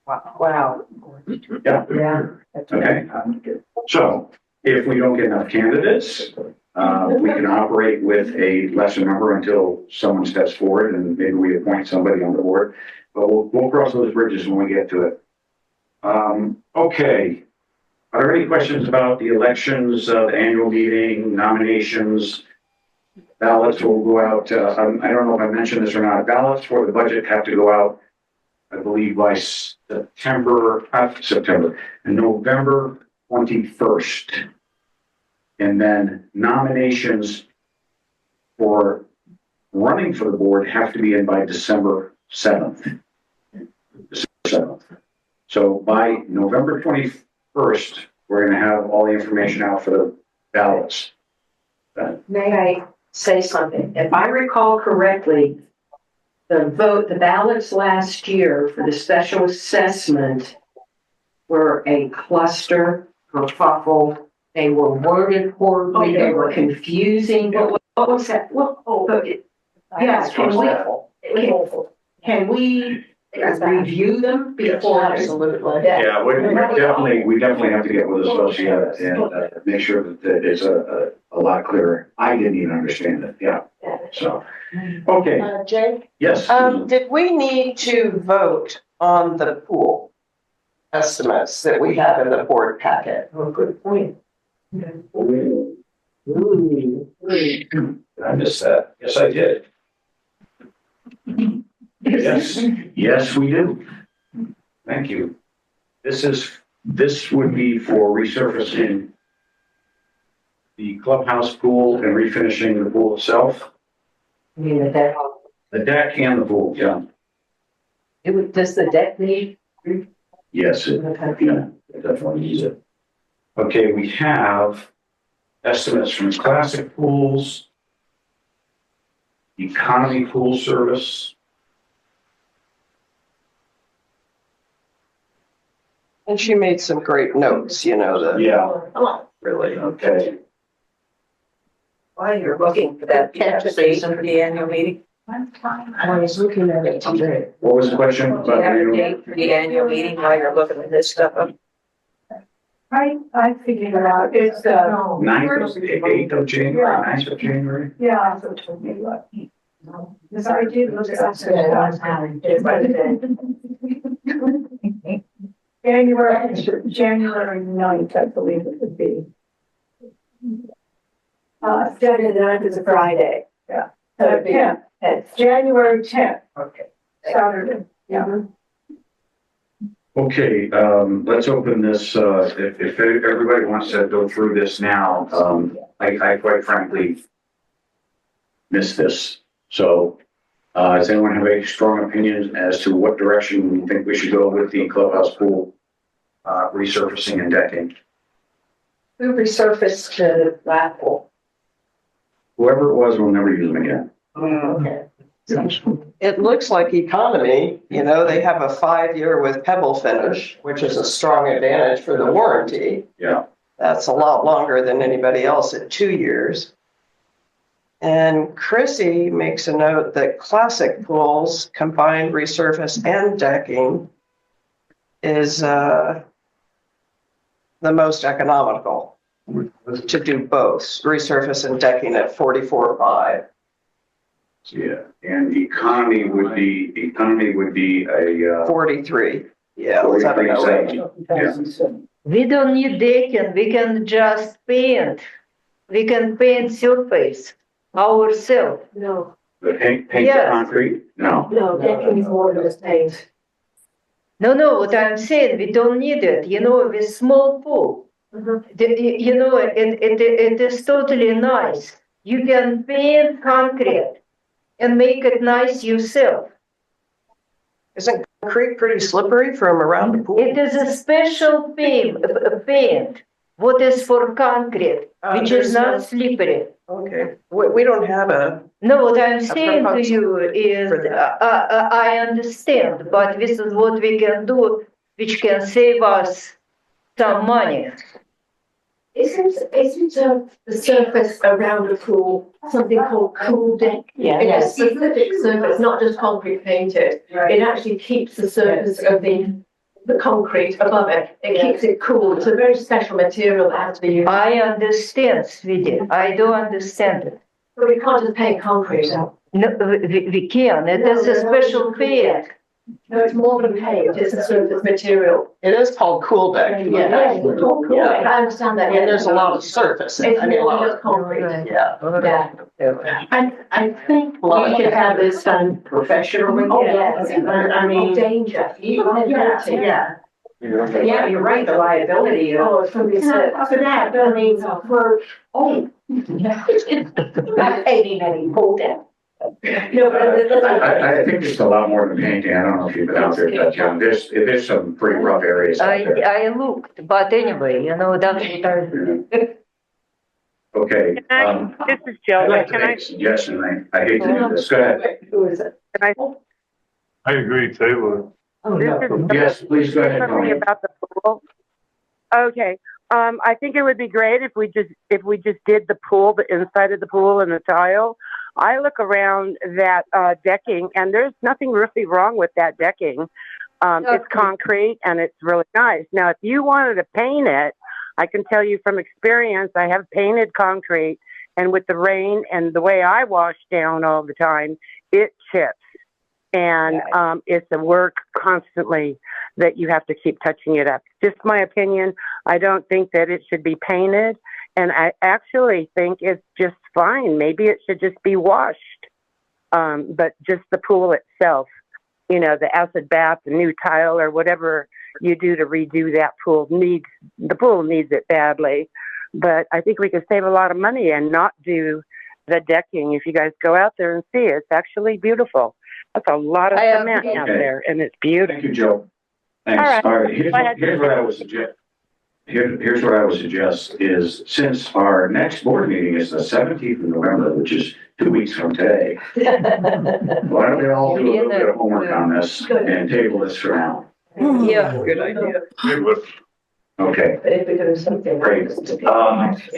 [SPEAKER 4] Wow.
[SPEAKER 1] Yeah.
[SPEAKER 4] Yeah.
[SPEAKER 1] Okay. So if we don't get enough candidates, we can operate with a lesser number until someone steps forward and maybe we appoint somebody on the board. But we'll cross those bridges when we get to it. Okay. Are there any questions about the elections, the annual meeting, nominations? Ballots will go out, I don't know if I mentioned this or not, ballots for the budget have to go out, I believe by November 21st. And then nominations for running for the board have to be in by December 7th. So by November 21st, we're gonna have all the information out for the ballots.
[SPEAKER 4] May I say something? If I recall correctly, the ballots last year for the special assessment were a cluster, kerfuffle. They were worded poorly, they were confusing. What was that? Yes, can we review them before?
[SPEAKER 5] Absolutely.
[SPEAKER 1] Yeah, we definitely have to get with associates and make sure that it's a lot clearer. I didn't even understand it, yeah. So, okay,
[SPEAKER 5] Jay,
[SPEAKER 1] yes.
[SPEAKER 5] did we need to vote on the pool estimates that we have in the board packet?
[SPEAKER 4] Oh, good point.
[SPEAKER 1] I missed that. Yes, I did. Yes, we do. Thank you. This would be for resurfacing the clubhouse pool and refinishing the pool itself.
[SPEAKER 4] You mean the deck?
[SPEAKER 1] The deck and the pool, yeah.
[SPEAKER 4] Does the deck need?
[SPEAKER 1] Yes, it definitely needs it. Okay, we have estimates from classic pools, economy pool service.
[SPEAKER 5] And she made some great notes,
[SPEAKER 1] Yeah,
[SPEAKER 5] really.
[SPEAKER 1] okay.
[SPEAKER 4] While you're looking for that, for the annual meeting? I was looking at it today.
[SPEAKER 1] What was the question about
[SPEAKER 4] Do you have a
[SPEAKER 1] the
[SPEAKER 4] date for the annual meeting while you're looking at this stuff up?
[SPEAKER 10] I figured it out. It's,
[SPEAKER 1] 8th of January, 9th of January?
[SPEAKER 10] yeah, so told me what. Because I did look at January 9th, I believe it would be. Saturday night is a Friday. Yeah. 10th. It's January 10th.
[SPEAKER 4] Okay.
[SPEAKER 10] Saturday. Yeah.
[SPEAKER 1] Okay, let's open this, if everybody wants to go through this now, I quite frankly missed this. So, does anyone have any strong opinions as to what direction you think we should go with the clubhouse pool, resurfacing and decking?
[SPEAKER 4] Who resurfaced the lap pool?
[SPEAKER 1] Whoever it was will never use them again.
[SPEAKER 4] Okay.
[SPEAKER 5] It looks like economy, they have a 5-year with pebble finish, which is a strong advantage for the warranty.
[SPEAKER 1] Yeah.
[SPEAKER 5] That's a lot longer than anybody else at 2 years. And Chrissy makes a note that classic pools, combined resurface and decking, is the most economical to do both, resurface and decking at $44,500.
[SPEAKER 1] Yeah, and economy would be a,
[SPEAKER 5] 43. Yeah,
[SPEAKER 1] 43.7. Yeah.
[SPEAKER 3] We don't need decking, we can just paint. We can paint surface ourselves.
[SPEAKER 13] No,
[SPEAKER 1] The paint the
[SPEAKER 3] Yes.
[SPEAKER 1] concrete? No.
[SPEAKER 13] no, decking is more than just paint.
[SPEAKER 3] No, what I'm saying, we don't need it, with small pool. It is totally nice. You can paint concrete and make it nice yourself.
[SPEAKER 5] Isn't concrete pretty slippery from around the pool?
[SPEAKER 3] It is a special paint, what is for concrete, which is not slippery.
[SPEAKER 5] Okay, we don't have a.
[SPEAKER 3] No, what I'm saying to
[SPEAKER 5] proposal
[SPEAKER 3] you is,
[SPEAKER 5] for that.
[SPEAKER 3] I understand, but this is what we can do, which can save us some money.
[SPEAKER 13] Isn't the surface around the pool something called cool deck?
[SPEAKER 8] Yeah.
[SPEAKER 13] It's a specific surface, not just concrete painted. It actually keeps the surface of the concrete above it. It keeps it cool. It's a very special material that has to be used.
[SPEAKER 3] I understand, sweetie. I do understand it.
[SPEAKER 13] But we can't just paint concrete out.
[SPEAKER 3] No, we can. It is a special paint.
[SPEAKER 13] No, it's more than paint. It's a surface material.
[SPEAKER 4] It is called cool deck.
[SPEAKER 13] Yeah, it's called cool deck. I understand that.
[SPEAKER 4] And there's a lot of surface.
[SPEAKER 13] It's more than just concrete.
[SPEAKER 4] Yeah.
[SPEAKER 5] I think we should have this done professionally.
[SPEAKER 13] Oh, yes.
[SPEAKER 5] I mean,
[SPEAKER 13] Danger.
[SPEAKER 5] yeah.
[SPEAKER 4] Yeah, you're right, the liability.
[SPEAKER 13] Oh, it's gonna be set.
[SPEAKER 5] For that, I mean,
[SPEAKER 13] Not painting any pool deck.
[SPEAKER 3] No, but
[SPEAKER 1] I think there's a lot more than painting. I don't know if you've been out there, but there's some pretty rough areas out there.
[SPEAKER 3] I looked, but anyway, that's what I.
[SPEAKER 1] Okay.
[SPEAKER 16] This is Jill.
[SPEAKER 1] I'd like to make a suggestion. I hate to do this. Go ahead.
[SPEAKER 13] Who is it?
[SPEAKER 6] I agree, Taylor.
[SPEAKER 1] Yes, please go ahead, Tony.
[SPEAKER 16] About the pool. Okay. I think it would be great if we just did the pool, the inside of the pool and the tile. I look around that decking, and there's nothing really wrong with that decking. It's concrete, and it's really nice. Now, if you wanted to paint it, I can tell you from experience, I have painted concrete, and with the rain and the way I wash down all the time, it chips. And it's a work constantly that you have to keep touching it up. Just my opinion. I don't think that it should be painted. And I actually think it's just fine. Maybe it should just be washed. But just the pool itself, the acid bath, the new tile, or whatever you do to redo that pool the pool needs it badly. But I think we could save a lot of money and not do the decking. If you guys go out there and see it, it's actually beautiful. That's a lot of cement out there, and it's beautiful.
[SPEAKER 1] Thank you, Joe. Thanks. All right. Here's what I would suggest. Here's what I would suggest is, since our next board meeting is the 17th of November, which is 2 weeks from today, why don't we all do a little bit of homework on this and table this for now?
[SPEAKER 3] Yeah.
[SPEAKER 8] Good idea.
[SPEAKER 1] Okay.
[SPEAKER 13] If we do something.
[SPEAKER 1] Great.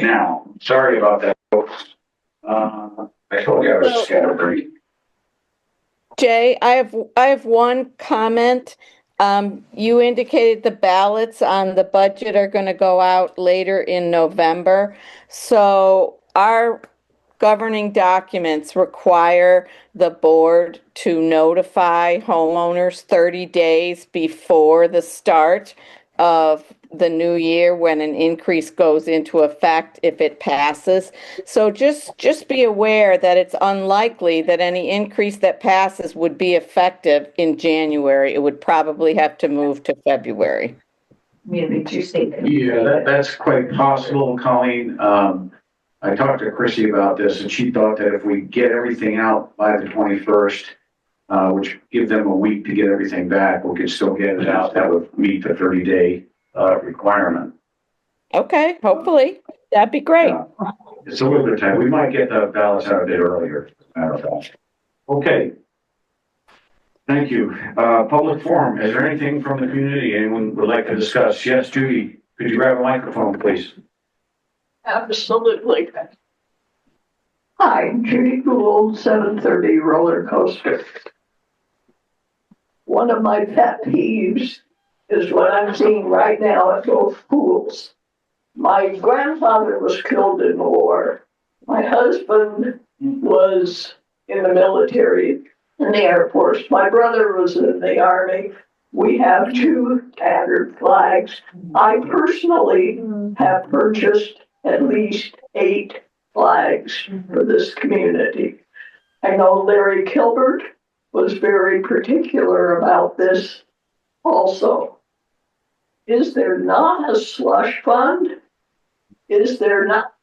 [SPEAKER 1] Now, sorry about that, folks. I told you I was scatterbrained.
[SPEAKER 14] Jay, I have one comment. You indicated the ballots on the budget are going to go out later in November. So our governing documents require the board to notify homeowners 30 days before the start of the new year when an increase goes into effect if it passes. So just be aware that it's unlikely that any increase that passes would be effective in January. It would probably have to move to February.
[SPEAKER 1] Yeah, that's quite possible, Colleen. I talked to Chrissy about this, and she thought that if we get everything out by the 21st, which give them a week to get everything back, we could still get it out. That would meet the 30-day requirement.
[SPEAKER 14] Okay, hopefully. That'd be great.
[SPEAKER 1] It's a little bit of time. We might get the ballots out a bit earlier. Matter of fact. Okay. Thank you. Public forum. Is there anything from the community anyone would like to discuss? Yes, Judy. Could you grab a microphone, please?
[SPEAKER 10] Absolutely. Hi, Judy Gould, 730 roller coaster. One of my pet peeves is what I'm seeing right now at both pools. My grandfather was killed in the war. My husband was in the military, in the Air Force. My brother was in the Army. We have 2 tattered flags. I personally have purchased at least 8 flags for this community. I know Larry Kilbert was very particular about this also. Is there not a slush fund? Is there not?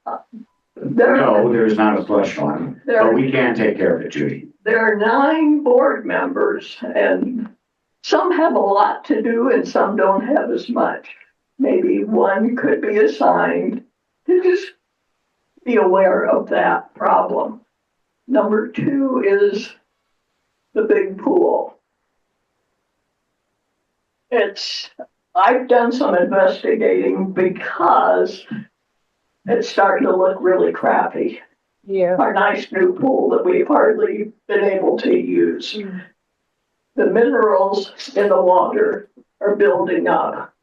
[SPEAKER 1] No, there's not a slush fund, but we can take care of it, Judy.
[SPEAKER 10] There are 9 board members, and some have a lot to do and some don't have as much. Maybe one could be assigned to just be aware of that problem. Number 2 is the big pool. It's I've done some investigating because it's starting to look really crappy.
[SPEAKER 8] Yeah.
[SPEAKER 10] Our nice new pool that we've hardly been able to use. The minerals in the water are building up.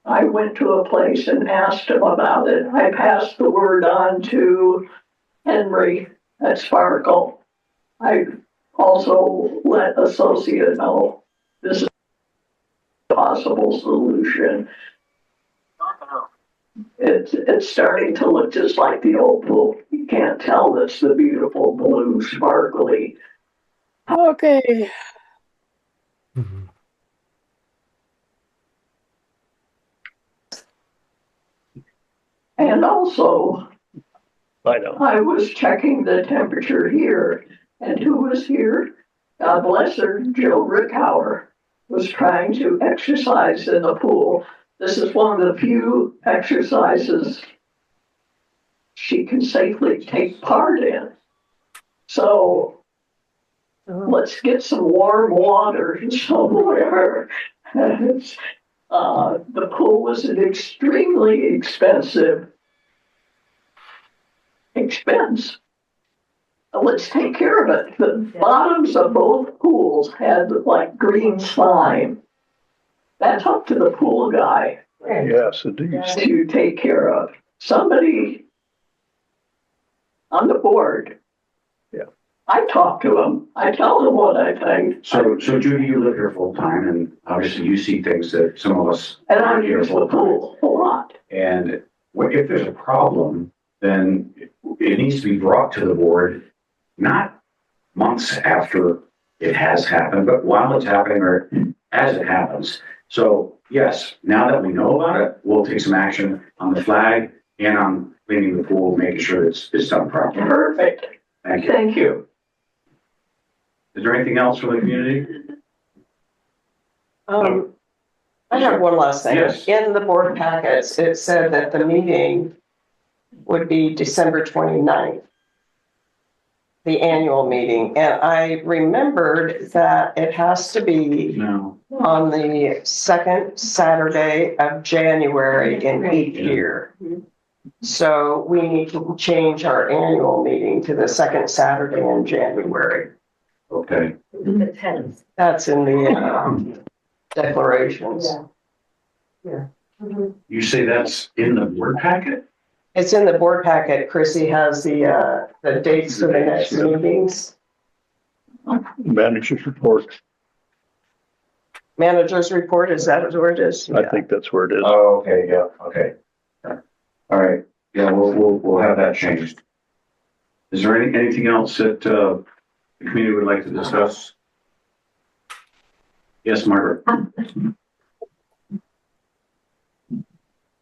[SPEAKER 10] I went to a place and asked him about it. I passed the word on to Henry at Sparkle. I also let Associate know this is a possible solution. It's starting to look just like the old pool. You can't tell it's the beautiful blue sparkly.
[SPEAKER 8] Okay.
[SPEAKER 10] And also,
[SPEAKER 15] I know.
[SPEAKER 10] I was checking the temperature here, and who was here? God bless her, Jill Rickhauer was trying to exercise in the pool. This is one of the few exercises she can safely take part in. So let's get some warm water somewhere. The pool was an extremely expense. Let's take care of it. The bottoms of both pools had like green slime. That's up to the pool guy.
[SPEAKER 15] Yes, it is.
[SPEAKER 10] To take care of. Somebody on the board.
[SPEAKER 15] Yeah.
[SPEAKER 10] I talk to them. I tell them what I think.
[SPEAKER 1] So Judy, you live here full time, and obviously you see things that some of us
[SPEAKER 10] And I
[SPEAKER 1] aren't here
[SPEAKER 10] use the
[SPEAKER 1] full time.
[SPEAKER 10] pool a lot.
[SPEAKER 1] And if there's a problem, then it needs to be brought to the board, not months after it has happened, but while it's happening or as it happens. So yes, now that we know about it, we'll take some action on the flag and on cleaning the pool, making sure it's done properly.
[SPEAKER 10] Perfect.
[SPEAKER 1] Thank you.
[SPEAKER 10] Thank you.
[SPEAKER 1] Is there anything else for the community?
[SPEAKER 17] I have one last thing.
[SPEAKER 1] Yes.
[SPEAKER 17] In the board packets, it said that the meeting would be December 29th, the annual meeting. And I remembered that it has to be
[SPEAKER 1] No.
[SPEAKER 17] on the second Saturday of January in each year. So we need to change our annual meeting to the second Saturday in January.
[SPEAKER 1] Okay.
[SPEAKER 13] The 10th.
[SPEAKER 17] That's in the declarations.
[SPEAKER 13] Yeah.
[SPEAKER 1] You say that's in the board packet?
[SPEAKER 17] It's in the board packet. Chrissy has the dates for the next meetings.
[SPEAKER 15] Manager's report.
[SPEAKER 17] Manager's report, is that where it is?
[SPEAKER 15] I think that's where it is.
[SPEAKER 1] Oh, okay, yeah, okay. All right, yeah, we'll have that changed. Is there anything else that, the community would like to discuss? Yes, Margaret?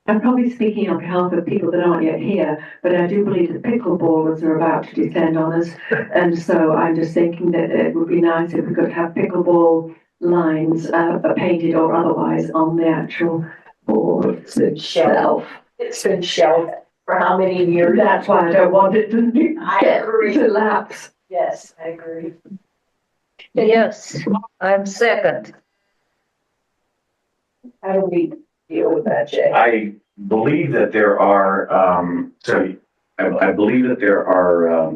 [SPEAKER 13] I'm probably speaking on behalf of people that aren't yet here, but I do believe that pickleballers are about to descend on us. And so I'm just thinking that it would be nice if we could have pickleball lines painted or otherwise on the actual board itself.
[SPEAKER 4] It's been shelved for how many years?
[SPEAKER 13] That's why I don't want it to
[SPEAKER 4] I agree.
[SPEAKER 13] to lapse.
[SPEAKER 4] Yes, I agree.
[SPEAKER 3] Yes, I'm second.
[SPEAKER 4] How do we deal with that, Jay?
[SPEAKER 1] I believe that there are, I believe that there are,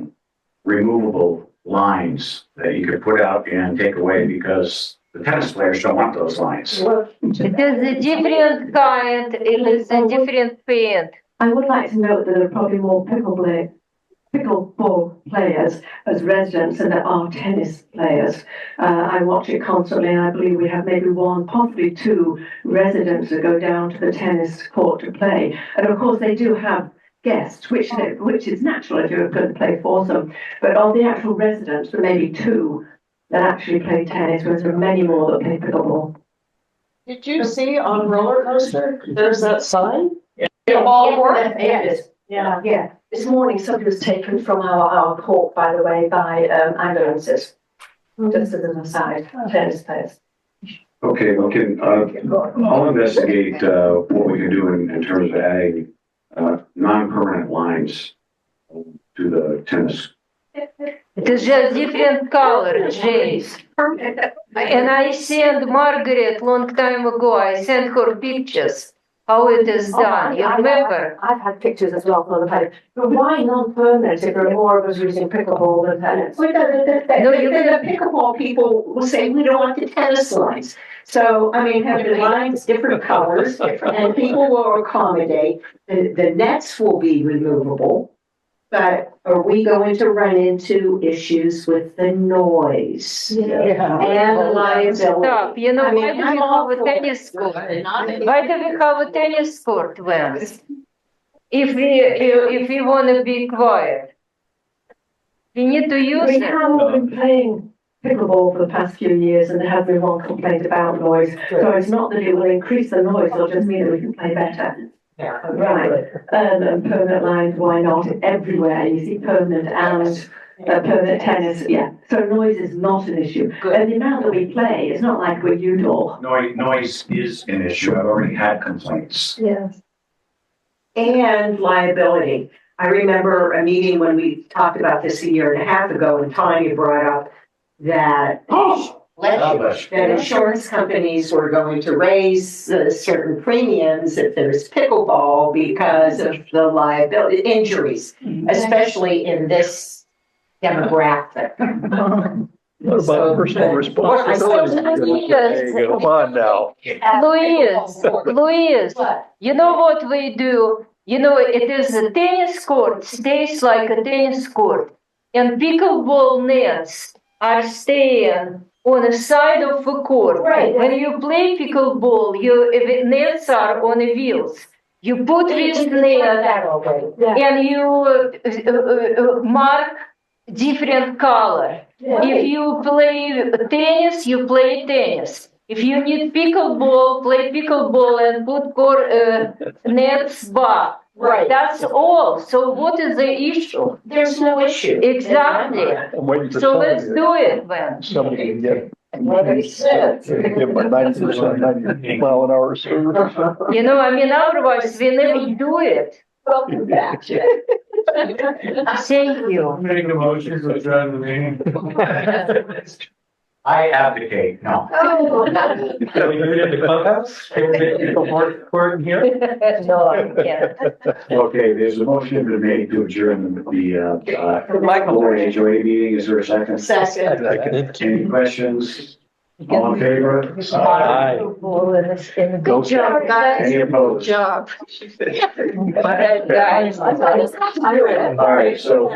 [SPEAKER 1] removable lines that you could put out and take away because the tennis players don't want those lines.
[SPEAKER 3] It is a different kind, it is a different paint.
[SPEAKER 13] I would like to note that there are probably more pickleball players as residents than there are tennis players. I watch it constantly, and I believe we have maybe one, possibly two residents that go down to the tennis court to play. And of course, they do have guests, which is natural if you're going to play foursome. But of the actual residents, there may be two that actually play tennis, whereas there are many more that play pickleball.
[SPEAKER 17] Did you see on roller coaster, there's that sign?
[SPEAKER 5] Yes.
[SPEAKER 13] Yeah.
[SPEAKER 5] This morning, somebody was taken from our court, by the way, by ambulances. Just as an aside, tennis players.
[SPEAKER 1] Okay, I'll investigate, what we can do in terms of adding, non-permanent lines to the tennis.
[SPEAKER 3] It is just different color, James.
[SPEAKER 5] I
[SPEAKER 3] And I sent Margaret long time ago, I sent her pictures, how it is done, you remember?
[SPEAKER 13] I've had pictures as well for the tennis. But why non-permanent if there are more of us using pickleball than tennis?
[SPEAKER 4] But the pickleball people will say, we don't want the tennis lines. So, I mean, have the lines different colors and people will accommodate. The nets will be removable. But are we going to run into issues with the noise? And liability?
[SPEAKER 3] Stop, you know,
[SPEAKER 4] I
[SPEAKER 3] why
[SPEAKER 4] mean,
[SPEAKER 3] do
[SPEAKER 4] I'm
[SPEAKER 3] we
[SPEAKER 4] all
[SPEAKER 3] have a
[SPEAKER 4] for
[SPEAKER 3] tennis
[SPEAKER 4] it.
[SPEAKER 3] court? Why do we have a tennis court, Vance? If we wanna be quiet, we need to use
[SPEAKER 13] We
[SPEAKER 3] it.
[SPEAKER 13] have been playing pickleball for the past few years and there has been one complaint about noise. So it's not that it will increase the noise, it'll just mean that we can play better. Right, and permanent lines, why not? Everywhere you see permanent and permanent tennis, yeah. So noise is not an issue. And the amount that we play, it's not like we're Udall.
[SPEAKER 1] Noise is an issue. I've already had complaints.
[SPEAKER 13] Yes.
[SPEAKER 4] And liability. I remember a meeting when we talked about this a year and a half ago, and Tanya brought up that that insurance companies were going to raise certain premiums if there's pickleball because of the liability injuries, especially in this demographic.
[SPEAKER 15] What about personal responsibility? Hey, come on now.
[SPEAKER 3] Louise, you know what we do? You know, it is a tennis court, stays like a tennis court. And pickleball nets are staying on the side of the court.
[SPEAKER 10] Right.
[SPEAKER 3] When you play pickleball, nets are on the wheels. You put this net and you mark different color. If you play tennis, you play tennis. If you need pickleball, play pickleball and put nets back.
[SPEAKER 4] Right.
[SPEAKER 3] That's all. So what is the issue?
[SPEAKER 4] There's no issue.
[SPEAKER 3] Exactly.
[SPEAKER 15] I'm waiting for
[SPEAKER 3] So
[SPEAKER 15] somebody
[SPEAKER 3] let's do it then.
[SPEAKER 15] Somebody can get,
[SPEAKER 3] What I said.
[SPEAKER 15] give my 90%, 90 mile an hour service.
[SPEAKER 3] You know, I mean, otherwise we never do it.
[SPEAKER 4] Welcome back.
[SPEAKER 3] Thank you.
[SPEAKER 6] Make a motion to adjourn the meeting.
[SPEAKER 1] I abdicate, no.
[SPEAKER 15] Can we do it at the clubhouse? Can we make people more court here?
[SPEAKER 3] No, I can't.
[SPEAKER 1] Okay, there's a motion been made to adjourn the Board HOA meeting. Is there a second?
[SPEAKER 4] Second.
[SPEAKER 1] Any questions? All in favor?
[SPEAKER 15] Aye.
[SPEAKER 3] Good job, guys.
[SPEAKER 1] Any opposed?
[SPEAKER 3] Good job. Guys.
[SPEAKER 1] All right, so.